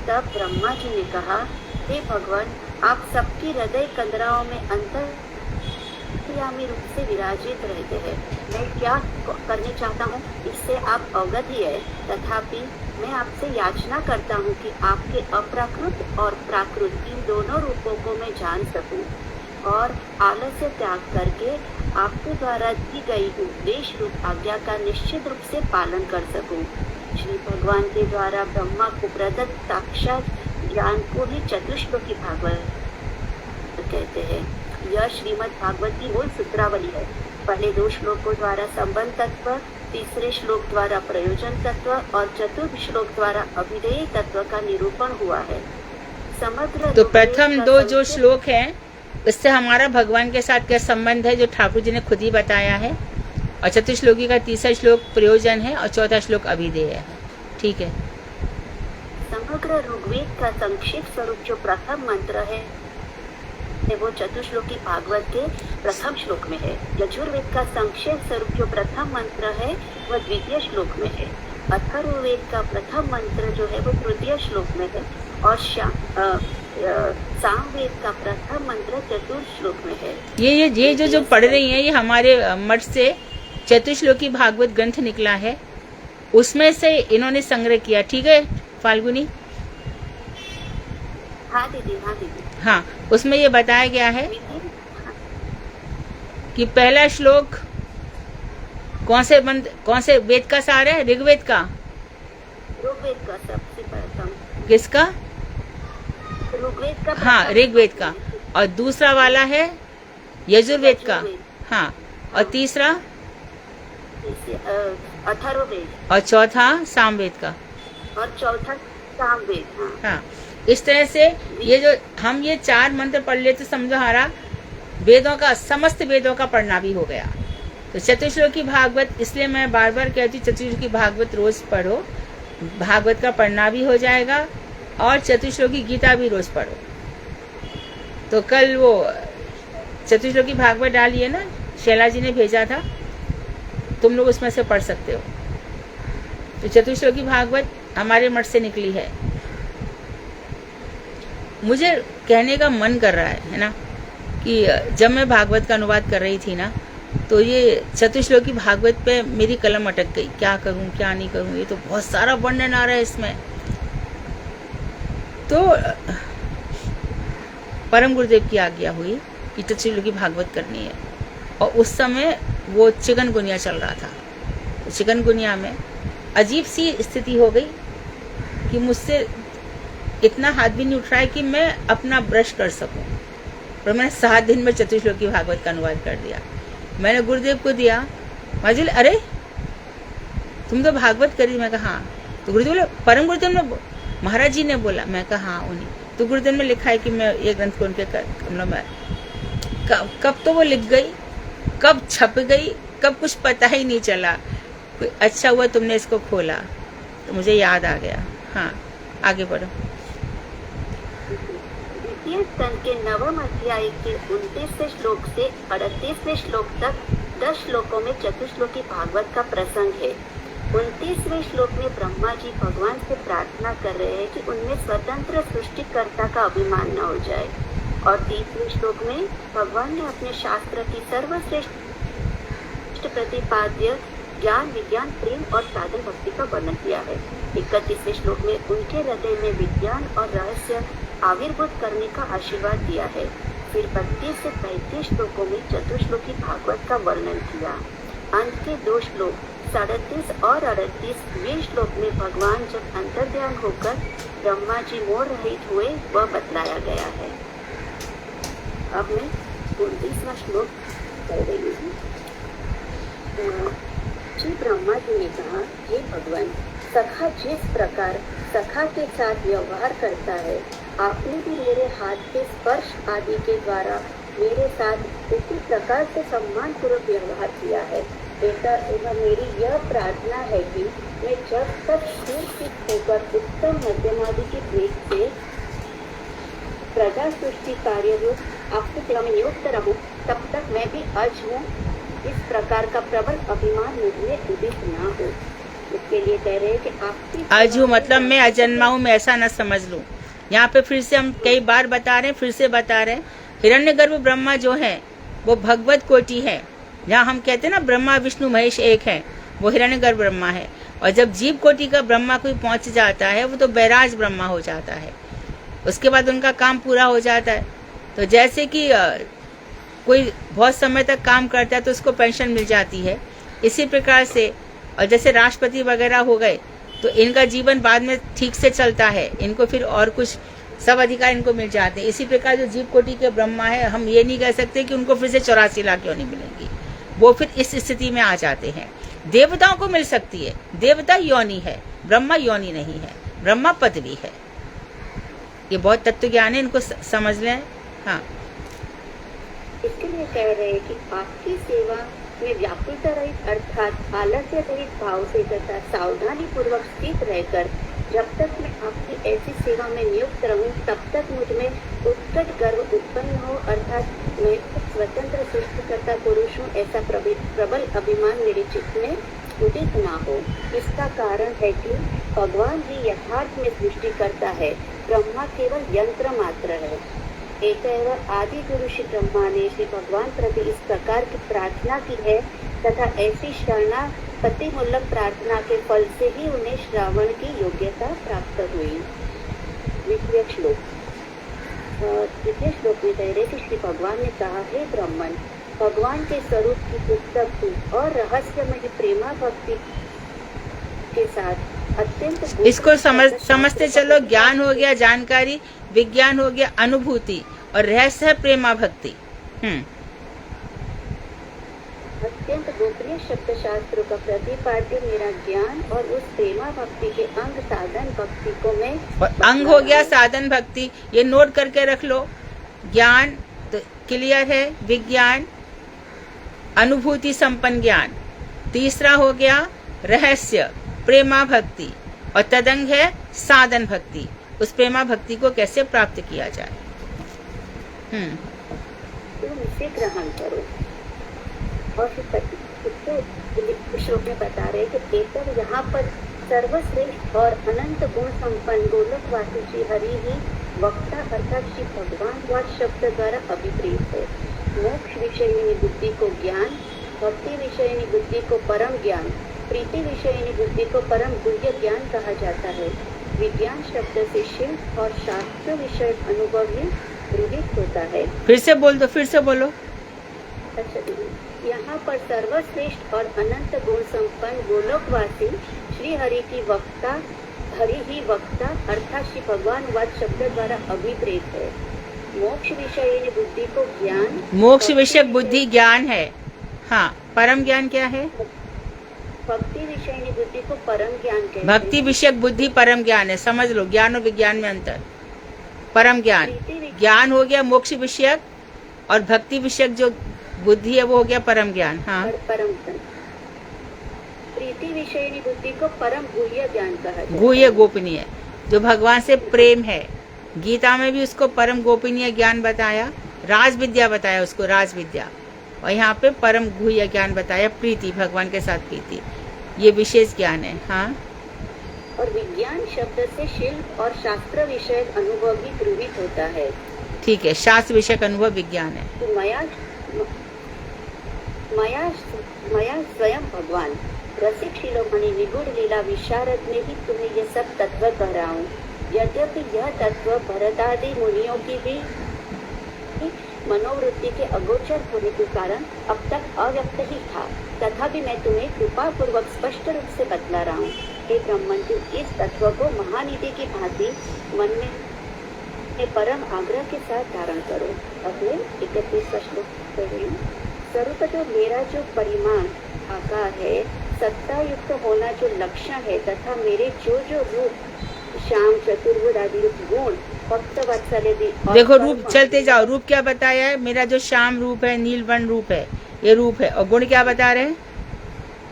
तब ब्रह्मा जी ने कहा, हे भगवान, आप सबकी हृदय कंदराओं में अंतर्यामी रूप से विराजित रहते हैं। मैं क्या करने चाहता हूँ इससे आप अवगत ही है, तथापि मैं आपसे याचना करता हूँ कि आपके अप्राकृत और प्राकृत इन दोनों रूपों को मैं जान सकूं और आलस्य त्याग करके आपके द्वारा दी गई उपदेश रूप आज्ञा का निश्चित रूप से पालन कर सकूं। श्री भगवान के द्वारा ब्रह्मा को प्रदत्त साक्षात ज्ञान को ही चतुश्लोकी भागवत कहते हैं। यह श्रीमद् भागवत की मूल सूत्रावली है। पहले 2 श्लोकों द्वारा संबंध तत्व, तीसरे श्लोक द्वारा प्रयोजन तत्व और चतुर्थ श्लोक द्वारा अभिधेय तत्व का निरूपण हुआ है। समग्र तो प्रथम 2 जो श्लोक हैं इससे हमारा भगवान के साथ क्या संबंध है, जो ठाकुर जी ने खुद ही बताया है, और चतुश्लोकी का तीसरा श्लोक प्रयोजन है और चौथा श्लोक अभिधेय है। ठीक है। समग्र ऋग्वेद का संक्षिप्त स्वरूप जो प्रथम मंत्र है वो चतुश्लोकी भागवत के प्रथम श्लोक में है। यजुर्वेद का संक्षिप्त स्वरूप जो प्रथम मंत्र है वह द्वितीय श्लोक में है। अथर्ववेद का प्रथम मंत्र जो है वो तृतीय श्लोक में है और सामवेद का प्रथम मंत्र चतुर्थ श्लोक में है। ये जो पढ़ रही हैं ये हमारे मठ से चतुश्लोकी भागवत ग्रंथ निकला है, उसमें से इन्होंने संग्रह किया। ठीक है फाल्गुनी? हाँ दीदी, हाँ दीदी। हाँ, उसमें ये बताया गया है कि पहला श्लोक कौन से वेद का सार है? ऋग्वेद का। ऋग्वेद का सबसे प्रथम। किसका? ऋग्वेद का। हाँ, ऋग्वेद का। और दूसरा वाला है यजुर्वेद का। हाँ, और तीसरा अथर्ववेद और चौथा सामवेद का। और चौथा सामवेद। हाँ, इस तरह से ये जो हम ये 4 मंत्र पढ़ लेते समझो हमारा वेदों का, समस्त वेदों का पढ़ना भी हो गया। तो चतुश्लोकी भागवत, इसलिए मैं बार बार कहती हूँ चतुश्लोकी भागवत रोज पढ़ो, भागवत का पढ़ना भी हो जाएगा और चतुश्लोकी गीता भी रोज पढ़ो। तो कल वो चतुश्लोकी भागवत डालिए ना, शैला जी ने भेजा था, तुम लोग उसमें से पढ़ सकते हो। तो चतुश्लोकी भागवत हमारे मठ से निकली है। मुझे कहने का मन कर रहा है ना, कि जब मैं भागवत का अनुवाद कर रही थी ना, तो ये चतुश्लोकी भागवत पे मेरी कलम अटक गई, क्या करूं क्या नहीं करूं, ये तो बहुत सारा वर्णन आ रहा है इसमें। तो परम गुरुदेव की आज्ञा हुई कि चतुश्लोकी भागवत करनी है, और उस समय वो चिकनगुनिया चल रहा था। तो चिकनगुनिया में अजीब सी स्थिति हो गई कि मुझसे इतना हाथ भी नहीं उठ रहा है कि मैं अपना ब्रश कर सकूं, पर मैंने 7 दिन में चतुश्लोकी भागवत का अनुवाद कर दिया। मैंने गुरुदेव को दिया, माजुल अरे तुम तो भागवत करी। मैं कहा हाँ। तो गुरुदेव बोले परम गुरुदेव ने, महाराज जी ने बोला। मैं कहा हाँ उन्हीं। तो गुरुदेव में लिखा है कि मैं ये ग्रंथ को उनके में कब तो वो लिख गई, कब छप गई, कब कुछ पता ही नहीं चला। अच्छा हुआ तुमने इसको खोला तो मुझे याद आ गया। हाँ आगे बढ़ो। द्वितीय स्कंद के 9वें अध्याय के 29वें श्लोक से 38वें श्लोक तक 10 श्लोकों में चतुश्लोकी भागवत का प्रसंग है। 29वें श्लोक में ब्रह्मा जी भगवान से प्रार्थना कर रहे हैं कि उनमें स्वतंत्र सृष्टिकर्ता का अभिमान न हो जाए, और 30वें श्लोक में भगवान ने अपने शास्त्र की सर्वश्रेष्ठ प्रतिपाद्य ज्ञान, विज्ञान, प्रेम और साधन भक्ति का वर्णन किया है। 31वें श्लोक में उनके हृदय में विज्ञान और रहस्य आविर्भूत करने का आशीर्वाद दिया है। फिर 32 से 35 श्लोकों में चतुश्लोकी भागवत का वर्णन किया। अंत के 2 श्लोक 37 और 38वें श्लोक में भगवान जब अंतर्ध्यान होकर ब्रह्मा जी मोह रहित हुए वह बतलाया गया है। अब मैं 29वां श्लोक पढ़ रही हूँ। श्री ब्रह्मा जी ने कहा, हे भगवान, सखा जिस प्रकार सखा के साथ व्यवहार करता है, आपने भी मेरे हाथ के स्पर्श आदि के द्वारा मेरे साथ उसी प्रकार से सम्मान पूर्वक व्यवहार किया है, बेटा एवं मेरी यह प्रार्थना है कि मैं जब तक सुरक्षित होकर उत्तम मध्यमादि की भेद से प्रजा सृष्टि कार्य रूप आपकी सेवा में नियुक्त रहूं, तब तक मैं भी अज हूँ। इस प्रकार का प्रबल अभिमान मुझमें उदित ना हो। इसके लिए कह रहे हैं कि आपकी आज हूँ मतलब मैं अजन्मा हूँ, मैं ऐसा न समझ लूँ। यहाँ पे फिर से हम कई बार बता रहे हैं, फिर से बता रहे हैं, हिरण्यगर्भ ब्रह्मा जो है वो भगवत कोटि है। जहाँ हम कहते हैं ना ब्रह्मा विष्णु महेश एक है, वो हिरण्यगर्भ ब्रह्मा है। और जब जीव कोटि का ब्रह्मा कोई पहुंच जाता है वो तो बैराज ब्रह्मा हो जाता है, उसके बाद उनका काम पूरा हो जाता है। तो जैसे कि कोई बहुत समय तक काम करता है तो उसको पेंशन मिल जाती है, इसी प्रकार से और जैसे राष्ट्रपति वगैरह हो गए तो इनका जीवन बाद में ठीक से चलता है, इनको फिर और कुछ सब अधिकार इनको मिल जाते हैं। इसी प्रकार जो जीव कोटि के ब्रह्मा है, हम ये नहीं कह सकते कि उनको फिर से 84 लाख क्यों नहीं मिलेंगी, वो फिर इस स्थिति में आ जाते हैं। देवताओं को मिल सकती है, देवता योनि है, ब्रह्मा योनि नहीं है, ब्रह्मा पदवी है। ये बहुत तत्व ज्ञान है, इनको समझ लें। हाँ, इसके लिए कह रहे हैं कि आपकी सेवा में व्याकुलता रहित अर्थात आलस्य रहित भाव से तथा सावधानी पूर्वक स्थित रहकर जब तक मैं आपकी ऐसी सेवा में नियुक्त रहूं, तब तक मुझ में उत्कट गर्व उत्पन्न हो, अर्थात मैं स्वतंत्र सृष्टिकर्ता पुरुष हूँ ऐसा प्रबल अभिमान मेरे चित्त में उदित ना हो। इसका कारण है कि भगवान ही यथार्थ में सृष्टि करता है, ब्रह्मा केवल यंत्र मात्र है। एक आदि गुरु श्री ब्रह्मा ने श्री भगवान प्रति इस प्रकार की प्रार्थना की है तथा ऐसी शरणागति मूलक प्रार्थना के फल से ही उन्हें श्रावण की योग्यता प्राप्त हुई। द्वितीय श्लोक में कह रहे कि श्री भगवान ने कहा, हे ब्राह्मण, भगवान के स्वरूप की पुस्तक और रहस्यमय प्रेमा भक्ति के साथ अत्यंत इसको समझते चलो। ज्ञान हो गया जानकारी, विज्ञान हो गया अनुभूति, और रहस्य है प्रेमा भक्ति। अत्यंत गोपनीय शब्द शास्त्रों का प्रतिपाद्य मेरा ज्ञान और उस प्रेमा भक्ति के अंग साधन भक्ति को मैं अंग हो गया साधन भक्ति, ये नोट करके रख लो। ज्ञान तो क्लियर है, विज्ञान, अनुभूति संपन्न ज्ञान। तीसरा हो गया रहस्य प्रेमा भक्ति, और तदंग है साधन भक्ति। उस प्रेमा भक्ति को कैसे प्राप्त किया जाए। तुम इसे ग्रहण करो। और फिर श्लोक में बता रहे कि एकम यहाँ पर सर्वश्रेष्ठ और अनंत गुण संपन्न गोलोकवासी श्री हरि ही वक्ता अर्थात श्री भगवान व शब्द द्वारा अभिप्रेत है। मोक्ष विषयिनी बुद्धि को ज्ञान, भक्ति विषयिनी बुद्धि को परम ज्ञान, प्रीति विषयिनी बुद्धि को परम गुह्य ज्ञान कहा जाता है। विज्ञान शब्द से शिल्प और शास्त्र विषय अनुभव ही गृहित होता है। फिर से बोल दो, फिर से बोलो। अच्छा दीदी, यहाँ पर सर्वश्रेष्ठ और अनंत गुण संपन्न गोलोकवासी श्री हरि की वक्ता, हरि ही वक्ता अर्थात श्री भगवान वाद शब्द द्वारा अभिप्रेत है। मोक्ष विषय बुद्धि को ज्ञान, मोक्ष विषय बुद्धि ज्ञान है। हाँ, परम ज्ञान क्या है? भक्ति विषय बुद्धि को परम ज्ञान कहते हैं। भक्ति विषयक बुद्धि परम ज्ञान है। समझ लो, ज्ञान और विज्ञान में अंतर। परम ज्ञान, ज्ञान हो गया मोक्ष विषयक, और भक्ति विषयक जो बुद्धि है वो हो गया परम ज्ञान। हाँ, परम ज्ञान। प्रीति विषयिनी बुद्धि को परम गुह्य ज्ञान कहा जाता है। गुह्य गोपनीय, जो भगवान से प्रेम है। गीता में भी उसको परम गोपनीय ज्ञान बताया, राज विद्या बताया उसको, राज विद्या। और यहाँ पे परम गुह्य ज्ञान बताया, प्रीति, भगवान के साथ प्रीति, ये विशेष ज्ञान है। हाँ, और विज्ञान शब्द से शिल्प और शास्त्र विषयक अनुभव भी गृहित होता है। ठीक है, शास्त्र विषयक अनुभव विज्ञान है। तो मया स्वयं भगवान रसिक शिरोमणि निगुण लीला विशारद में ही तुम्हें ये सब तत्व कह रहा हूँ। यद्यपि यह तत्व भरतादि मुनियों की भी मनोवृत्ति के अगोचर होने के कारण अब तक अव्यक्त ही था, तथापि मैं तुम्हें कृपा पूर्वक स्पष्ट रूप से बतला रहा हूँ। हे ब्रह्मन, तुम इस तत्व को महानिधि की भांति मन में परम आग्रह के साथ धारण करो। अगले 31वां श्लोक करें। स्वरूप जो मेरा जो परिमाण आकार है, सत्ता युक्त होना जो लक्षण है, तथा मेरे जो जो रूप श्याम चतुर्भुज आदि गुण भक्त वात्सल्य। देखो रूप, चलते जाओ। रूप क्या बताया है? मेरा जो श्याम रूप है, नीलवर्ण रूप है, ये रूप है। और गुण क्या बता रहे हैं?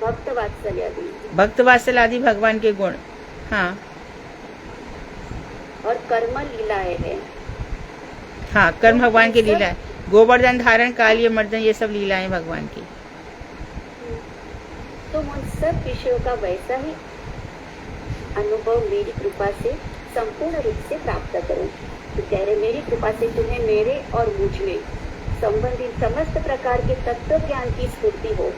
भक्त वात्सल्यादि भक्त वात्सल्यादि भगवान के गुण, हाँ और कर्म लीलाएं हैं। हाँ, कर्म भगवान की लीला है। गोवर्धन धारण, कालिय मर्दन, ये सब लीलाएं भगवान की। तुम उन सब विषयों का वैसा ही अनुभव मेरी कृपा से संपूर्ण रूप से प्राप्त करो। तो कह रहे मेरी कृपा से तुम्हें मेरे और मुझ में संबंधित समस्त प्रकार के तत्व ज्ञान की स्फूर्ति हो।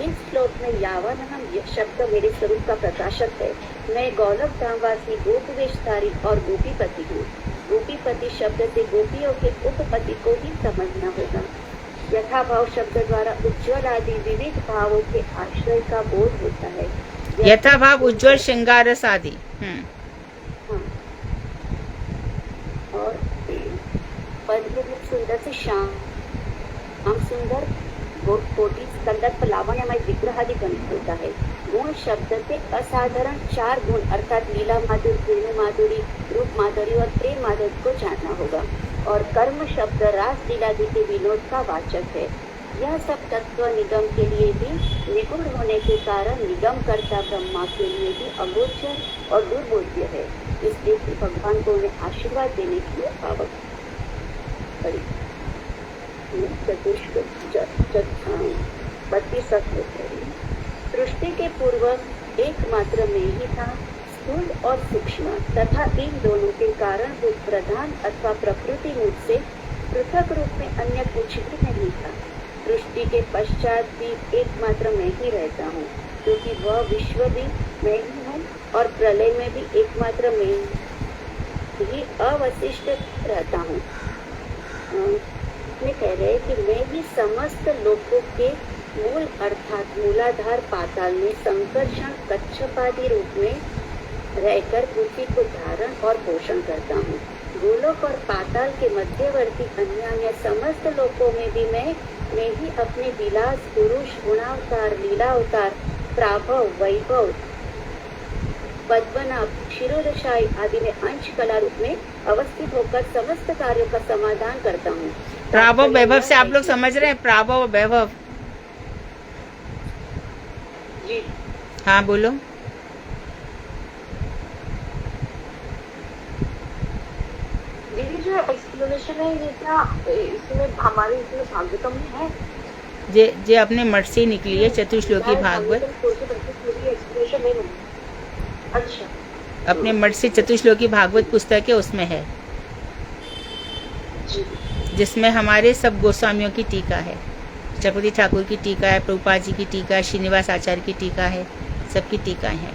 इस श्लोक में यावन हम शब्द मेरे स्वरूप का प्रकाशक है। मैं गौलभ धामवासी गोपवेशधारी और गोपीपति हूँ। गोपीपति शब्द से गोपियों के उपपति को ही समझना होगा। यथा भाव शब्द द्वारा उज्ज्वल आदि विविध भावों के आश्रय का बोध होता है। यथा भाव उज्ज्वल श्रृंगारस आदि। हाँ। और पद में सुंदर से श्याम सुंदर कोटि संदर्भ लावण्यमय विग्रह आदि गणित होता है। गुण शब्द से असाधारण 4 गुण अर्थात लीला माधुरी, प्रेम माधुरी, रूप माधुरी और प्रेम माधुरी को जानना होगा। और कर्म शब्द रास लीलादि के विनोद का वाचक है। यह सब तत्व निगम के लिए भी निगुण होने के कारण निगम कर्ता ब्रह्मा के लिए भी अगोचर और दुर्बोध्य है। इसलिए कि भगवान को उन्हें आशीर्वाद देने की आवश्यकता पड़ी। 32 सृष्टि के पूर्व एकमात्र में ही था, स्थूल और सूक्ष्म तथा इन दोनों के कारण वो प्रधान अथवा प्रकृति रूप से पृथक रूप में अन्य कुछ भी नहीं था। सृष्टि के पश्चात भी एकमात्र मैं ही रहता हूँ, क्योंकि वह विश्व भी मैं ही हूँ और प्रलय में भी एकमात्र मैं ही अवशिष्ट रहता हूँ। में कह रहे कि मैं ही समस्त लोकों के मूल अर्थात मूलाधार पाताल में संकर्षण कच्छपादी रूप में रहकर पृथ्वी को धारण और पोषण करता हूँ। गोलोक और पाताल के मध्यवर्ती अन्य समस्त लोकों में भी मैं ही अपने विलास, पुरुष, गुणावतार, लीलावतार, प्राभव, वैभव, पद्मनाभ, क्षीरोदशाई आदि में अंश कला रूप में अवस्थित होकर समस्त कार्यों का समाधान करता हूँ। प्राभव वैभव से आप लोग समझ रहे हैं? प्राभव वैभव, जी हाँ बोलो। दीदी जो एक्सप्लेनेशन है ये क्या इसमें हमारे इसमें भागवतम में है? जे अपने मठ से निकली है चतुश्लोकी भागवत। एक्सप्लेनेशन नहीं मिली। अच्छा, अपने मठ से चतुश्लोकी भागवत पुस्तक है, उसमें है, जिसमें हमारे सब गोस्वामियों की टीका है। चक्रवर्ती ठाकुर की टीका है, प्रभुपाद जी की टीका है, श्रीनिवास आचार्य की टीका है, सबकी टीकाएं हैं।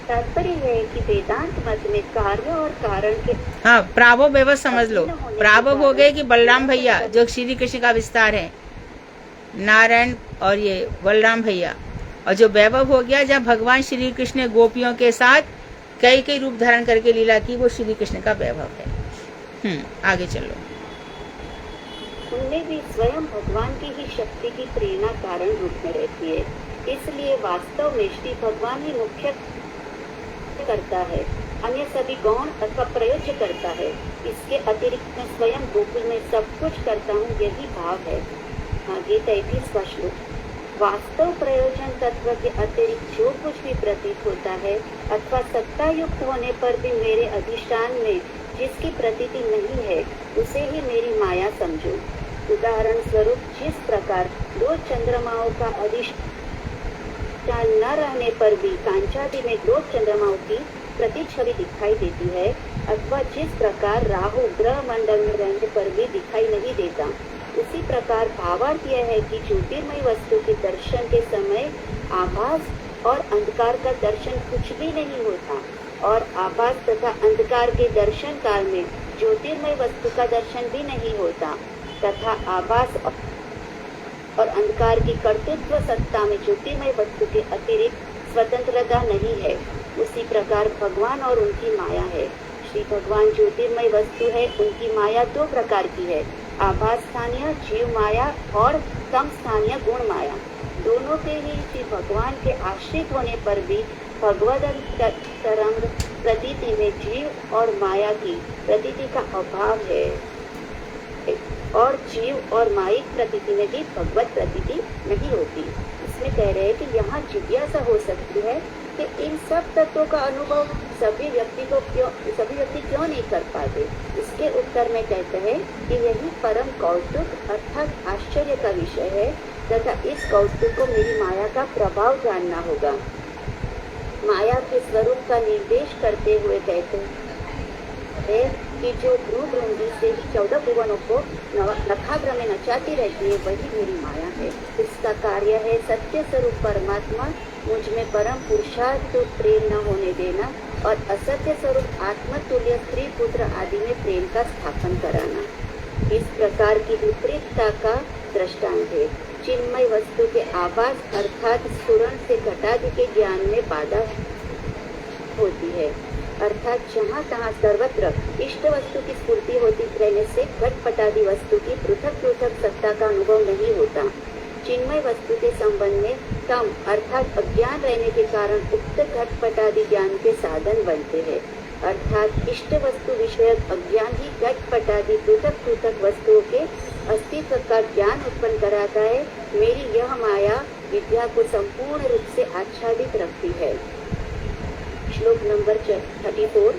तात्पर्य है कि वेदांत मत में कार्य और कारण के हाँ, प्राभव वैभव समझ लो। प्राभव हो गए कि बलराम भैया जो श्री कृष्ण का विस्तार है, नारायण और ये बलराम भैया, और जो वैभव हो गया जब भगवान श्री कृष्ण गोपियों के साथ कई रूप धारण करके लीला की, वो श्री कृष्ण का वैभव है। आगे चलो। उनमें भी स्वयं भगवान की ही शक्ति की प्रेरणा कारण रूप में रहती है। इसलिए वास्तव में श्री भगवान ही मुख्य करता है, अन्य सभी गौण अथवा प्रयोज्य करता है। इसके अतिरिक्त मैं स्वयं गोकुल में सब कुछ करता हूँ, यही भाव है। आगे 33वां श्लोक। वास्तव प्रयोजन तत्व के अतिरिक्त जो कुछ भी प्रतीत होता है अथवा सत्ता युक्त होने पर भी मेरे अधिष्ठान में जिसकी प्रतीति नहीं है, उसे ही मेरी माया समझो। उदाहरण स्वरूप जिस प्रकार 2 चंद्रमाओं का अधिष्ठान न रहने पर भी कांचादि में 2 चंद्रमाओं की प्रतिछवि दिखाई देती है, अथवा जिस प्रकार राहु ग्रह मंडल में रहने पर भी दिखाई नहीं देता, उसी प्रकार भावार्थ यह है कि ज्योतिर्मय वस्तु के दर्शन के समय आभास और अंधकार का दर्शन कुछ भी नहीं होता, और आभास तथा अंधकार के दर्शन काल में ज्योतिर्मय वस्तु का दर्शन भी नहीं होता, तथा आभास और अंधकार की कर्तृत्व सत्ता में ज्योतिर्मय वस्तु के अतिरिक्त स्वतंत्रता नहीं है। उसी प्रकार भगवान और उनकी माया है। श्री भगवान ज्योतिर्मय वस्तु है, उनकी माया 2 प्रकार की है, आभास स्थानीय जीव माया और सम स्थानीय गुण माया। दोनों के ही श्री भगवान के आश्रित होने पर भी भगवद तरंग प्रतीति में जीव और माया की प्रतीति का अभाव है। और जीव और मायिक प्रतीति में भी भगवत प्रतीति नहीं होती। इसमें कह रहे हैं कि यहाँ जिज्ञासा हो सकती है कि इन सब तत्वों का अनुभव सभी व्यक्ति क्यों नहीं कर पाते। इसके उत्तर में कहते हैं कि यही परम कौतुक अर्थात आश्चर्य का विषय है तथा इस कौतुक को मेरी माया का प्रभाव जानना होगा। माया के स्वरूप का निर्देश करते हुए कहते हैं कि जो भ्रूभृंगी से 14 भुवनों को नखाग्र में नचाती रहती है वही मेरी माया है। इसका कार्य है सत्य स्वरूप परमात्मा मुझ में परम पुरुषार्थ प्रेम न होने देना और असत्य स्वरूप आत्मतुल्य स्त्री पुत्र आदि में प्रेम का स्थापन कराना। इस प्रकार की विपरीतता का दृष्टांत है। चिन्मय वस्तु के आभास अर्थात स्फुरण से घटादि के ज्ञान में बाधा होती है, अर्थात जहाँ तहाँ सर्वत्र इष्ट वस्तु की स्फूर्ति होती रहने से घटपटादि वस्तु की पृथक पृथक सत्ता का अनुभव नहीं होता। चिन्मय वस्तु के संबंध में कम अर्थात अज्ञान रहने के कारण उक्त घटपटादि ज्ञान के साधन बनते हैं, अर्थात इष्ट वस्तु विषयक अज्ञान ही घटपटादि पृथक पृथक वस्तुओं के अस्तित्व का ज्ञान उत्पन्न कराता है। मेरी यह माया विद्या को संपूर्ण रूप से आच्छादित रखती है। श्लोक नंबर 34।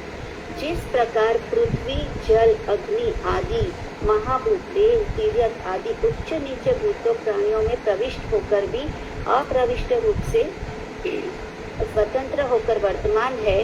जिस प्रकार पृथ्वी जल अग्नि आदि महाभूत देव तीर्थ आदि उच्च नीच भूतों प्राणियों में प्रविष्ट होकर भी अप्रविष्ट रूप से स्वतंत्र होकर वर्तमान है,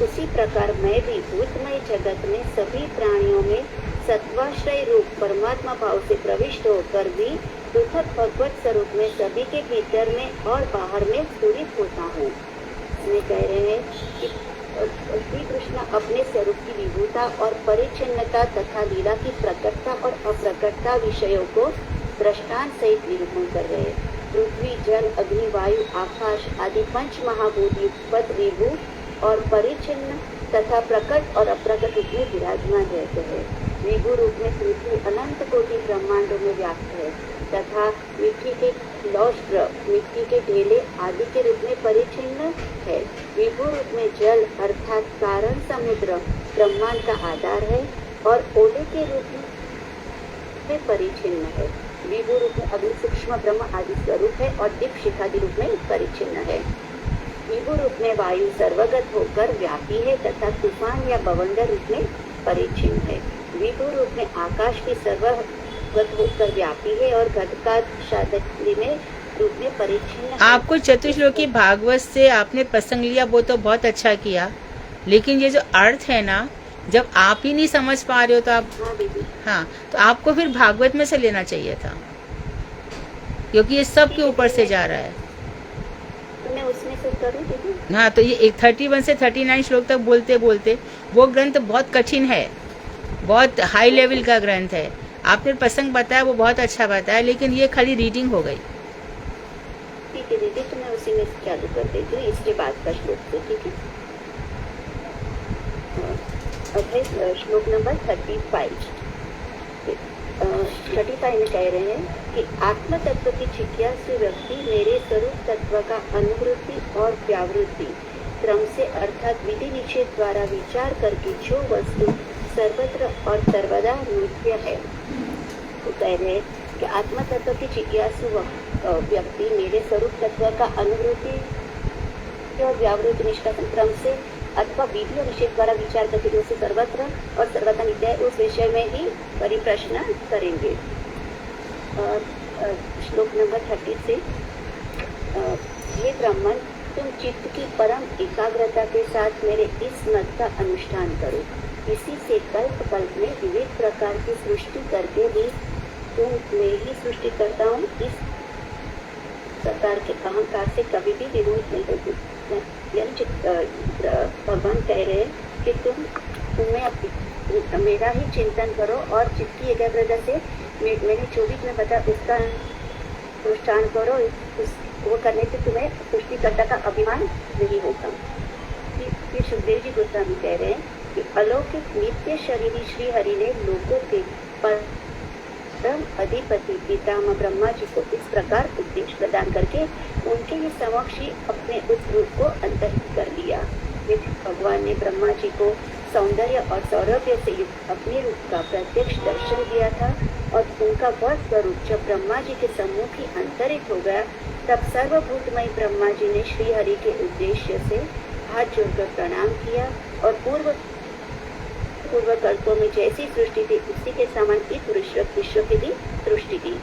उसी प्रकार मैं भी भूतमय जगत में सभी प्राणियों में सत्वाश्रय रूप परमात्मा भाव से प्रविष्ट होकर भी पृथक भगवत स्वरूप में सभी के भीतर में और बाहर में स्फुरित होता हूँ। इसमें कह रहे हैं कि श्री कृष्ण अपने स्वरूप की विभुता और परिच्छिन्नता तथा लीला की प्रकटता और अप्रकटता विषयों को दृष्टांत सहित निरूपण कर रहे हैं। पृथ्वी जल अग्नि वायु आकाश आदि पंच महाभूत युगपत विभु और परिच्छिन्न तथा प्रकट और अप्रकट रूप में विराजमान रहते हैं। विभु रूप में पृथ्वी अनंत कोटि ब्रह्मांडों में व्याप्त है तथा मिट्टी के लौष्ट्र मिट्टी के ढेले आदि के रूप में परिच्छिन्न है। विभु रूप में जल अर्थात कारण समुद्र ब्रह्मांड का आधार है और ओले के रूप में परिच्छिन्न है। विभु रूप में अग्नि सूक्ष्म ब्रह्म आदि स्वरूप है और दीप शिखादि रूप में परिच्छिन्न है। विभु रूप में वायु सर्वगत होकर व्यापी है तथा तूफान या बवंडर रूप में परिच्छिन्न है। विभु रूप में आकाश भी सर्वगत होकर व्यापी है और घटकादि में रूप में परिच्छिन्न है। आपको चतुश्लोकी भागवत से आपने प्रसंग लिया वो तो बहुत अच्छा किया, लेकिन ये जो अर्थ है ना, जब आप ही नहीं समझ पा रहे हो तो आप हाँ तो आपको फिर भागवत में से लेना चाहिए था, क्योंकि ये सब के ऊपर से जा रहा है। तो मैं उसमें से करूँ दीदी? हाँ, तो ये 31 से 39 श्लोक तक बोलते बोलते वो ग्रंथ बहुत कठिन है, बहुत हाई लेवल का ग्रंथ है। आपने प्रसंग बताया वो बहुत अच्छा बताया, लेकिन ये खाली रीडिंग हो गई। ठीक है दीदी, तो मैं उसी में चालू कर देती हूँ इसके बाद का श्लोक से, ठीक है? अब है श्लोक नंबर 35। 35 में कह रहे हैं कि आत्म तत्व की जिज्ञासु व्यक्ति मेरे स्वरूप तत्व का अनुवृत्ति और व्यावृत्ति क्रम से अर्थात विधि निषेध द्वारा विचार करके जो वस्तु सर्वत्र और सर्वदा नित्य है, तो कह रहे हैं कि आत्म तत्व की जिज्ञासु व्यक्ति मेरे स्वरूप तत्व का अनुवृत्ति और व्यावृत्ति निष्कासन क्रम से अथवा विधि और निषेध द्वारा विचार करके जो से सर्वत्र और सर्वदा नित्य है उस विषय में ही परिप्रश्न करेंगे। श्लोक नंबर 30 से ये ब्राह्मण तुम चित्त की परम एकाग्रता के साथ मेरे इस मत का अनुष्ठान करो। इसी से कल्प कल्प में विविध प्रकार की सृष्टि करके भी तुम मैं ही सृष्टि करता हूँ। इस प्रकार के अहंकार से कभी भी विमुक्त नहीं होती। भगवान कह रहे हैं कि तुम्हें मेरा ही चिंतन करो और चित्त की एकाग्रता से मैंने जो भी तुम्हें बताया उसका अनुष्ठान करो। वो करने से तुम्हें सृष्टिकर्ता का अभिमान नहीं होगा। फिर सुखदेव जी गोस्वामी कह रहे हैं कि अलौकिक नित्य शरीरी श्री हरि ने लोगों के परम अधिपति पितामह ब्रह्मा जी को इस प्रकार उपदेश प्रदान करके उनके ही समक्ष ही अपने उस रूप को अंतर्हित कर दिया। भगवान ने ब्रह्मा जी को सौंदर्य और सौरभ्य से युक्त अपने रूप का प्रत्यक्ष दर्शन दिया था और उनका वह स्वरूप जब ब्रह्मा जी के सम्मुख ही अंतरित हो गया, तब सर्वभूतमय ब्रह्मा जी ने श्री हरि के उद्देश्य से हाथ जोड़कर प्रणाम किया और पूर्व कल्पों में जैसी सृष्टि थी उसी के समान इस विश्व की भी सृष्टि की।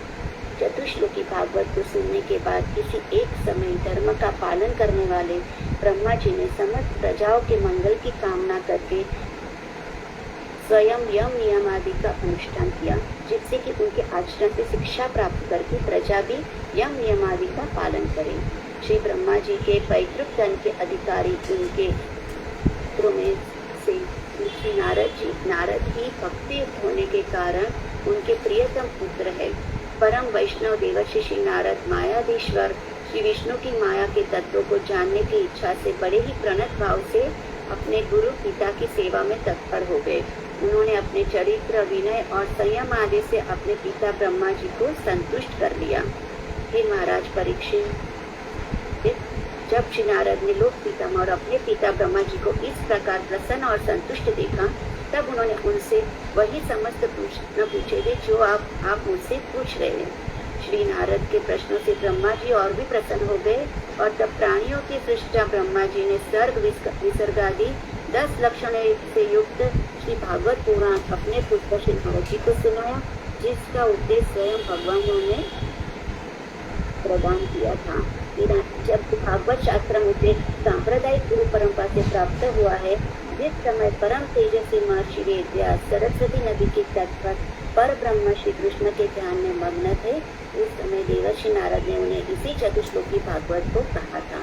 चतुश्लोकी भागवत को सुनने के बाद किसी एक समय धर्म का पालन करने वाले ब्रह्मा जी ने समस्त प्रजाओं के मंगल की कामना करके स्वयं यम नियम आदि का अनुष्ठान किया, जिससे कि उनके आचरण से शिक्षा प्राप्त करके प्रजा भी यम नियम आदि का पालन करे। श्री ब्रह्मा जी के पैतृक धन के अधिकारी उनके पुत्रों में से श्री नारद ही भक्ति होने के कारण उनके प्रियतम पुत्र है। परम वैष्णव देवर्षि श्री नारद मायाधीश्वर श्री विष्णु की माया के तत्वों को जानने की इच्छा से बड़े ही प्रणत भाव से अपने गुरु पिता की सेवा में तत्पर हो गए। उन्होंने अपने चरित्र, विनय और संयम आदि से अपने पिता ब्रह्मा जी को संतुष्ट कर लिया। हे महाराज परीक्षित, जब श्री नारद ने लोक पितामह और अपने पिता ब्रह्मा जी को इस प्रकार प्रसन्न और संतुष्ट देखा, तब उन्होंने उनसे वही समस्त प्रश्न पूछे थे जो आप मुझसे पूछ रहे हैं। श्री नारद के प्रश्नों से ब्रह्मा जी और भी प्रसन्न हो गए और तब प्राणियों के सृष्टा ब्रह्मा जी ने सर्ग विसर्ग आदि 10 लक्षणों से युक्त श्री भागवत पुराण अपने पुत्र श्री नारद जी को सुनाया, जिसका उद्देश्य स्वयं भगवान ने प्रदान किया था। जब भागवत शास्त्र मुझे सांप्रदायिक गुरु परंपरा से प्राप्त हुआ है, जिस समय परम तेजस्वी महर्षि वेदव्यास सरस्वती नदी के तट पर ब्रह्म श्री कृष्ण के ध्यान में मग्न थे, उस समय देवर्षि नारद ने उन्हें इसी चतुश्लोकी भागवत को कहा था।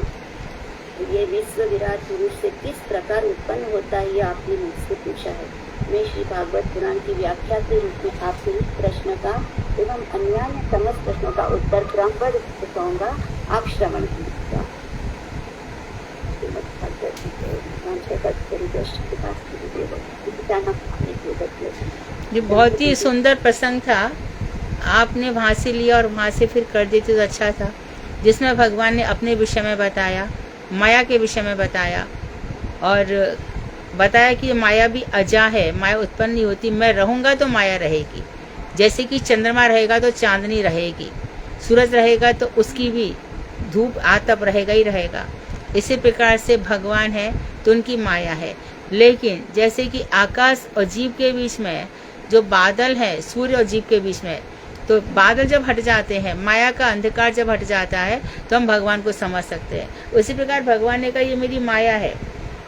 ये विश्व विराट पुरुष से किस प्रकार उत्पन्न होता है, यह आपने मुझसे पूछा है। मैं श्री भागवत पुराण की व्याख्या के रूप में आपसे इस प्रश्न का एवं अन्य समस्त प्रश्नों का उत्तर क्रमबद्ध बताऊंगा, आप श्रवण कीजिएगा। ये बहुत ही सुंदर प्रसंग था, आपने वहाँ से लिया और वहाँ से फिर कर देते तो अच्छा था, जिसमें भगवान ने अपने विषय में बताया, माया के विषय में बताया और बताया कि माया भी अजा है, माया उत्पन्न नहीं होती, मैं रहूँगा तो माया रहेगी। जैसे कि चंद्रमा रहेगा तो चांदनी रहेगी, सूरज रहेगा तो उसकी भी धूप आतप रहेगा ही रहेगा। इसी प्रकार से भगवान है तो उनकी माया है। लेकिन जैसे कि आकाश और जीव के बीच में जो बादल है, सूर्य और जीव के बीच में, तो बादल जब हट जाते हैं, माया का अंधकार जब हट जाता है तो हम भगवान को समझ सकते हैं। उसी प्रकार भगवान ने कहा ये मेरी माया है,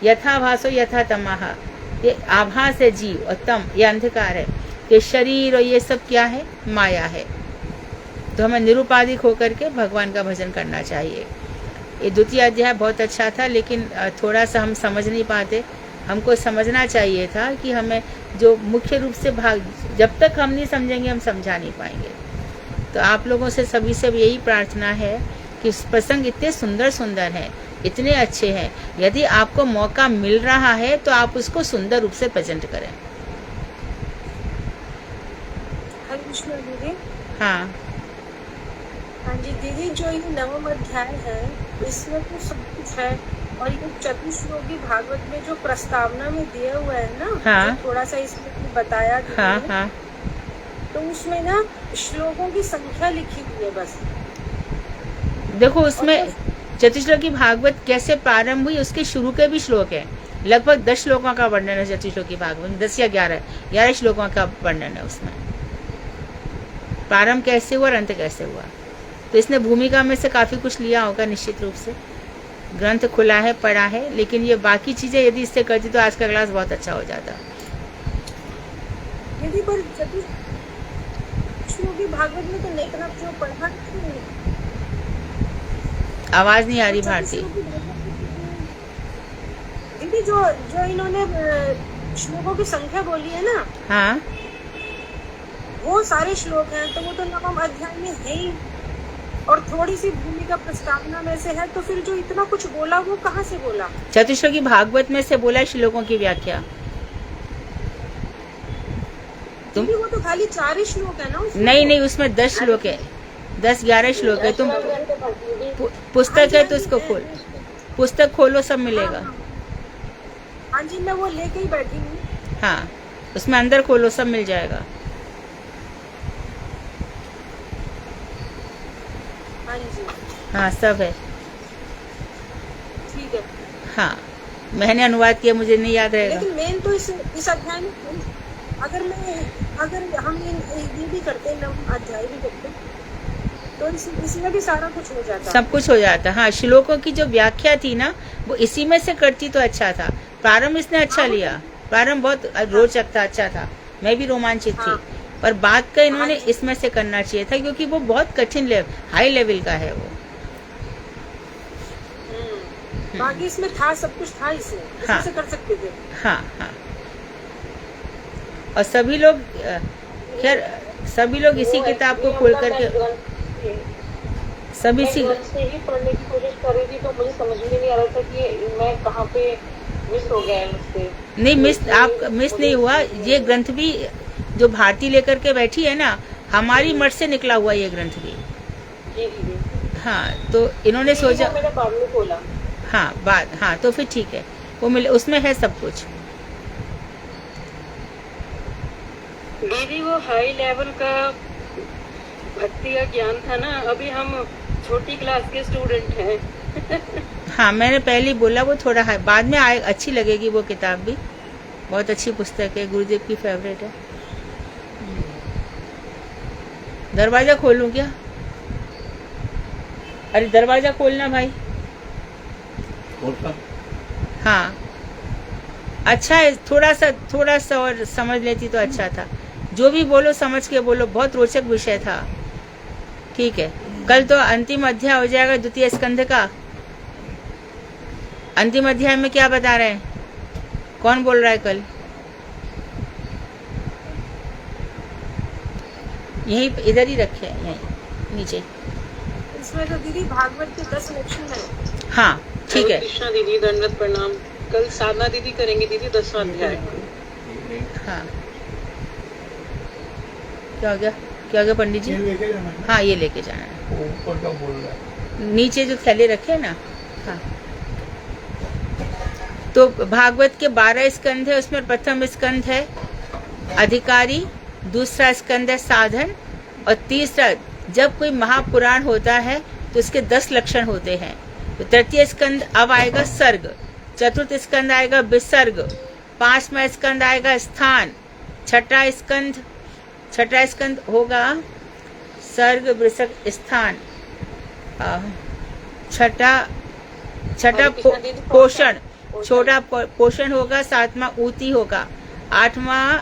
यथा भासो यथा तमः, ये आभास है जीव और तम ये अंधकार है, ये शरीर और ये सब क्या है, माया है। तो हमें निरुपाधिक होकर के भगवान का भजन करना चाहिए। ये द्वितीय अध्याय बहुत अच्छा था, लेकिन थोड़ा सा हम समझ नहीं पाते। हमको समझना चाहिए था कि हमें जो मुख्य रूप से जब तक हम नहीं समझेंगे हम समझा नहीं पाएंगे। तो आप लोगों से सभी से यही प्रार्थना है कि प्रसंग इतने सुंदर सुंदर हैं, इतने अच्छे हैं, यदि आपको मौका मिल रहा है तो आप उसको सुंदर रूप से प्रेजेंट करें। हरे कृष्ण दीदी। हाँ हाँ जी दीदी, जो ये 9वां अध्याय है इसमें तो सब कुछ है, और ये चतुश्लोकी भागवत में जो प्रस्तावना में दिया हुआ है ना, हाँ, जो थोड़ा सा इसमें बताया दीदी हाँ, ने, हाँ, तो उसमें ना श्लोकों की संख्या लिखी हुई है बस। देखो उसमें चतुश्लोकी भागवत कैसे प्रारंभ हुई उसके शुरू के भी श्लोक है। लगभग 10 श्लोकों का वर्णन है चतुश्लोकी भागवत में, 10 या 11 श्लोकों का वर्णन है उसमें। प्रारंभ कैसे हुआ और अंत कैसे हुआ, तो इसने भूमिका में से काफी कुछ लिया होगा निश्चित रूप से। ग्रंथ खुला है, पढ़ा है, लेकिन ये बाकी चीजें यदि इससे करती तो आज का क्लास बहुत अच्छा हो जाता। यदि पर चतुश्लोकी भागवत में तो नहीं तरफ जो पढ़ा नहीं, आवाज नहीं आ रही भारती दीदी। जो इन्होंने श्लोकों की संख्या बोली है ना, हाँ, वो सारे श्लोक हैं, तो वो तो 9वां अध्याय में है ही, और थोड़ी सी भूमिका प्रस्तावना में से है, तो फिर जो इतना कुछ बोला वो कहाँ से बोला? चतुश्लोकी भागवत में से बोला श्लोकों की व्याख्या। तुम वो तो खाली 4 ही श्लोक है ना उसमें? नहीं, उसमें 10 श्लोक है, 10-11 श्लोक है। तुम पुस्तक है तो उसको खोल, पुस्तक खोलो, सब मिलेगा। हाँ जी, मैं वो लेके ही बैठी हूँ। हाँ, उसमें अंदर खोलो, सब मिल जाएगा। हाँ जी, हाँ सब है। ठीक है। हाँ मैंने अनुवाद किया, मुझे नहीं याद रहेगा। लेकिन मेन तो इस अध्याय में अगर हम ये भी करते, नवम अध्याय भी करते, तो इसमें भी सारा कुछ हो जाता। सब कुछ हो जाता। हाँ श्लोकों की जो व्याख्या थी ना, वो इसी में से करती तो अच्छा था। प्रारंभ इसने अच्छा लिया, प्रारंभ बहुत रोचक था, अच्छा था, मैं भी रोमांचित थी। पर बात का इन्होंने इसमें से करना चाहिए था, क्योंकि वो बहुत कठिन लेवल, हाई लेवल का है वो। बाकी इसमें था, सब कुछ था इसमें से कर सकते थे। हाँ हाँ। और सभी लोग खैर सभी लोग इसी किताब को खोल करके सभी से ही पढ़ने की कोशिश कर रही थी, तो मुझे समझ में नहीं आ रहा था कि मैं कहाँ पे मिस हो गया है मुझसे। नहीं मिस, आप मिस नहीं हुआ। ये ग्रंथ भी जो भारती लेकर के बैठी है ना, हमारी मठ से निकला हुआ ये ग्रंथ भी। जी। हाँ तो इन्होंने सोचा, मैंने बाद में खोला। हाँ तो फिर ठीक है, वो मिले, उसमें है सब कुछ। दीदी वो हाई लेवल का भक्ति का ज्ञान था ना, अभी हम छोटी क्लास के स्टूडेंट हैं। हाँ मैंने पहले ही बोला, वो थोड़ा है, बाद में आए, अच्छी लगेगी वो किताब भी, बहुत अच्छी पुस्तक है, गुरुदेव की फेवरेट है। दरवाजा खोलूं क्या? अरे दरवाजा खोलना भाई। हाँ अच्छा है, थोड़ा सा और समझ लेती तो अच्छा था। जो भी बोलो समझ के बोलो, बहुत रोचक विषय था। ठीक है, कल तो अंतिम अध्याय हो जाएगा द्वितीय स्कंध का। अंतिम अध्याय में क्या बता रहे हैं, कौन बोल रहा है कल? यहीं इधर ही रखे हैं, यहीं नीचे। इसमें तो दीदी भागवत के 10 लक्षण है। हाँ ठीक है। कृष्णा दीदी दंडवत प्रणाम। कल साधना दीदी करेंगे दीदी 10वां अध्याय। हाँ क्या हो गया पंडित जी? हाँ ये लेके जाना है। ऊपर का बोल रहा है, नीचे जो थैले रखे हैं ना। हाँ तो भागवत के 12 स्कंध है, उसमें प्रथम स्कंध है अधिकारी, दूसरा स्कंद है साधन, और तीसरा जब कोई महापुराण होता है तो उसके 10 लक्षण होते हैं। तो तृतीय स्कंद अब आएगा सर्ग, चतुर्थ स्कंद आएगा विसर्ग, 5वां स्कंद आएगा स्थान, छठा स्कंद होगा सर्ग विसर्ग स्थान, छठा पोषण, छोटा पोषण होगा, 7वां ऊती होगा, 8वां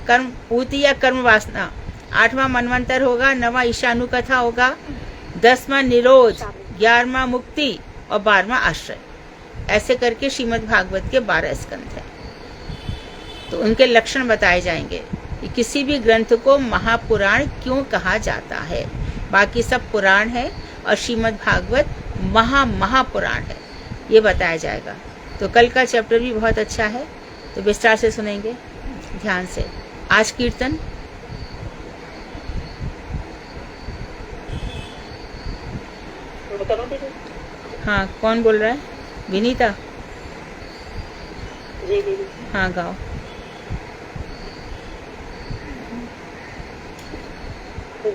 कर्म ऊती या कर्म वासना, 8वां मनवंतर होगा, 9वां ईशानु कथा होगा, 10वां निरोध, 11वां मुक्ति और 12वां आश्रय। ऐसे करके श्रीमद् भागवत के 12 स्कंध हैं। तो उनके लक्षण बताए जाएंगे कि किसी भी ग्रंथ को महापुराण क्यों कहा जाता है। बाकी सब पुराण है और श्रीमद् भागवत महापुराण है, ये बताया जाएगा। तो कल का चैप्टर भी बहुत अच्छा है, तो विस्तार से सुनेंगे ध्यान से। आज कीर्तन हाँ कौन बोल रहा है? विनीता? जी दीदी। हाँ गाओ।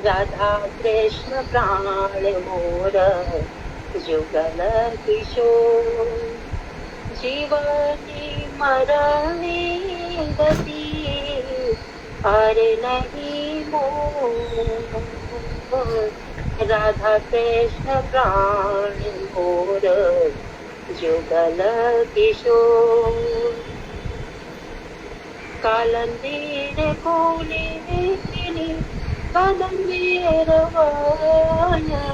राधा कृष्ण प्राण मोर जुगल किशोर, जीवनी मरणी गति और नहीं मोर। राधा कृष्ण प्राण मोर जुगल किशोर, कालंदीर कोले कालंदीर वाया,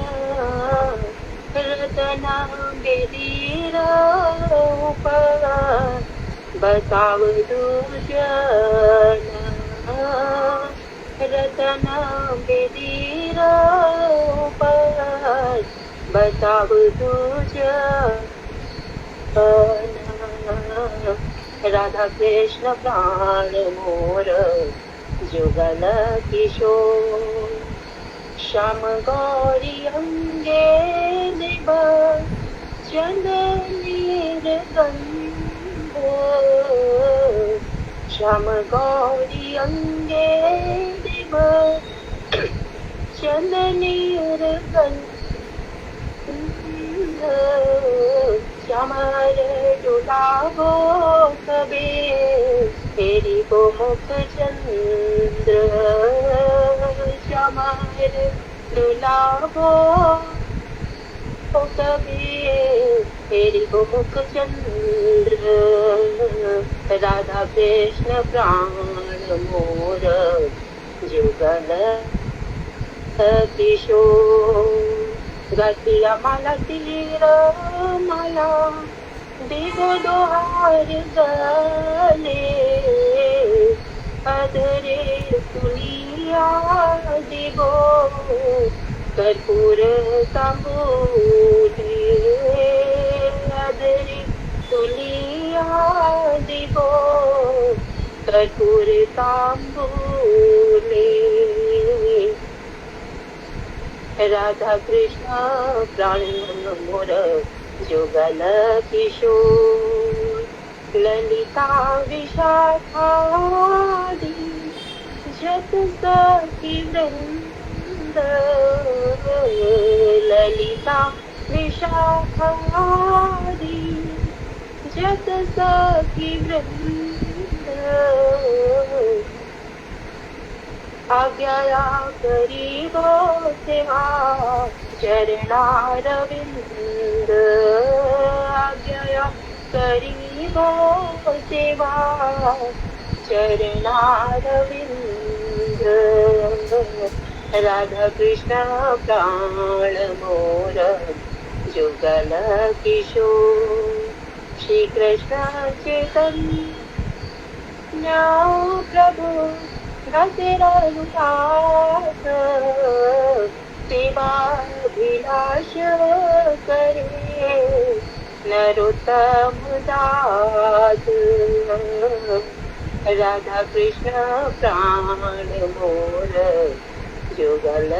रतना बेदीर ऊपर बताव दूजना, रतना बेदीर ऊपर बताव दूजना। राधा कृष्ण प्राण मोर जुगल किशोर, श्याम गौरी अंगे निभ चंदनीर गंध, श्याम गौरी अंगे निभ चंदनीर गंध, श्यामर डुलावो कबे तेरी को मुख चंद्र श्यामर डुलावो कबे तेरी को मुख चंद्र राधा कृष्ण प्राण मोर जुगल किशोर गतिया माला तीर माला दिगो दोहार गले अधरे सुनिया दिगो कर्पूर तांबूले अधरे सुनिया दिगो कर्पूर तांबूले राधा कृष्ण प्राण मोर जुगल किशोर ललिता विशाखादि जत सखी वृंद ललिता विशाखादि जत सखी वृंद आज्ञा करीबो सेवा चरणारविंद आज्ञा करीबो सेवा चरणारविंद राधा कृष्ण प्राण मोर जुगल किशोर श्री कृष्ण चैतन्य प्रभु तेरा उदास सेवाभिलाष करे नरोत्तम दास राधा कृष्ण प्राण मोर जुगल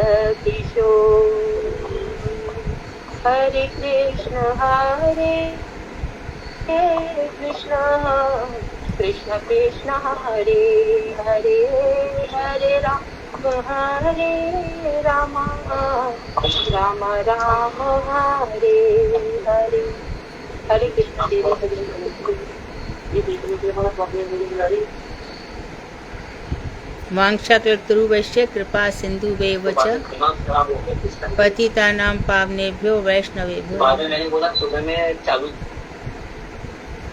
किशोर हरे कृष्ण कृष्ण कृष्ण हरे हरे हरे राम राम राम हरे हरे हरे कृष्ण वाञ्छाकल्पतरुभ्यश्च कृपा सिन्धुभ्येव च पतितानां पावनेभ्यो वैष्णवेभ्यो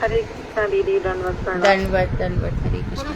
हरे कृष्ण दीदी दंडवत दंडवत हरे कृष्ण।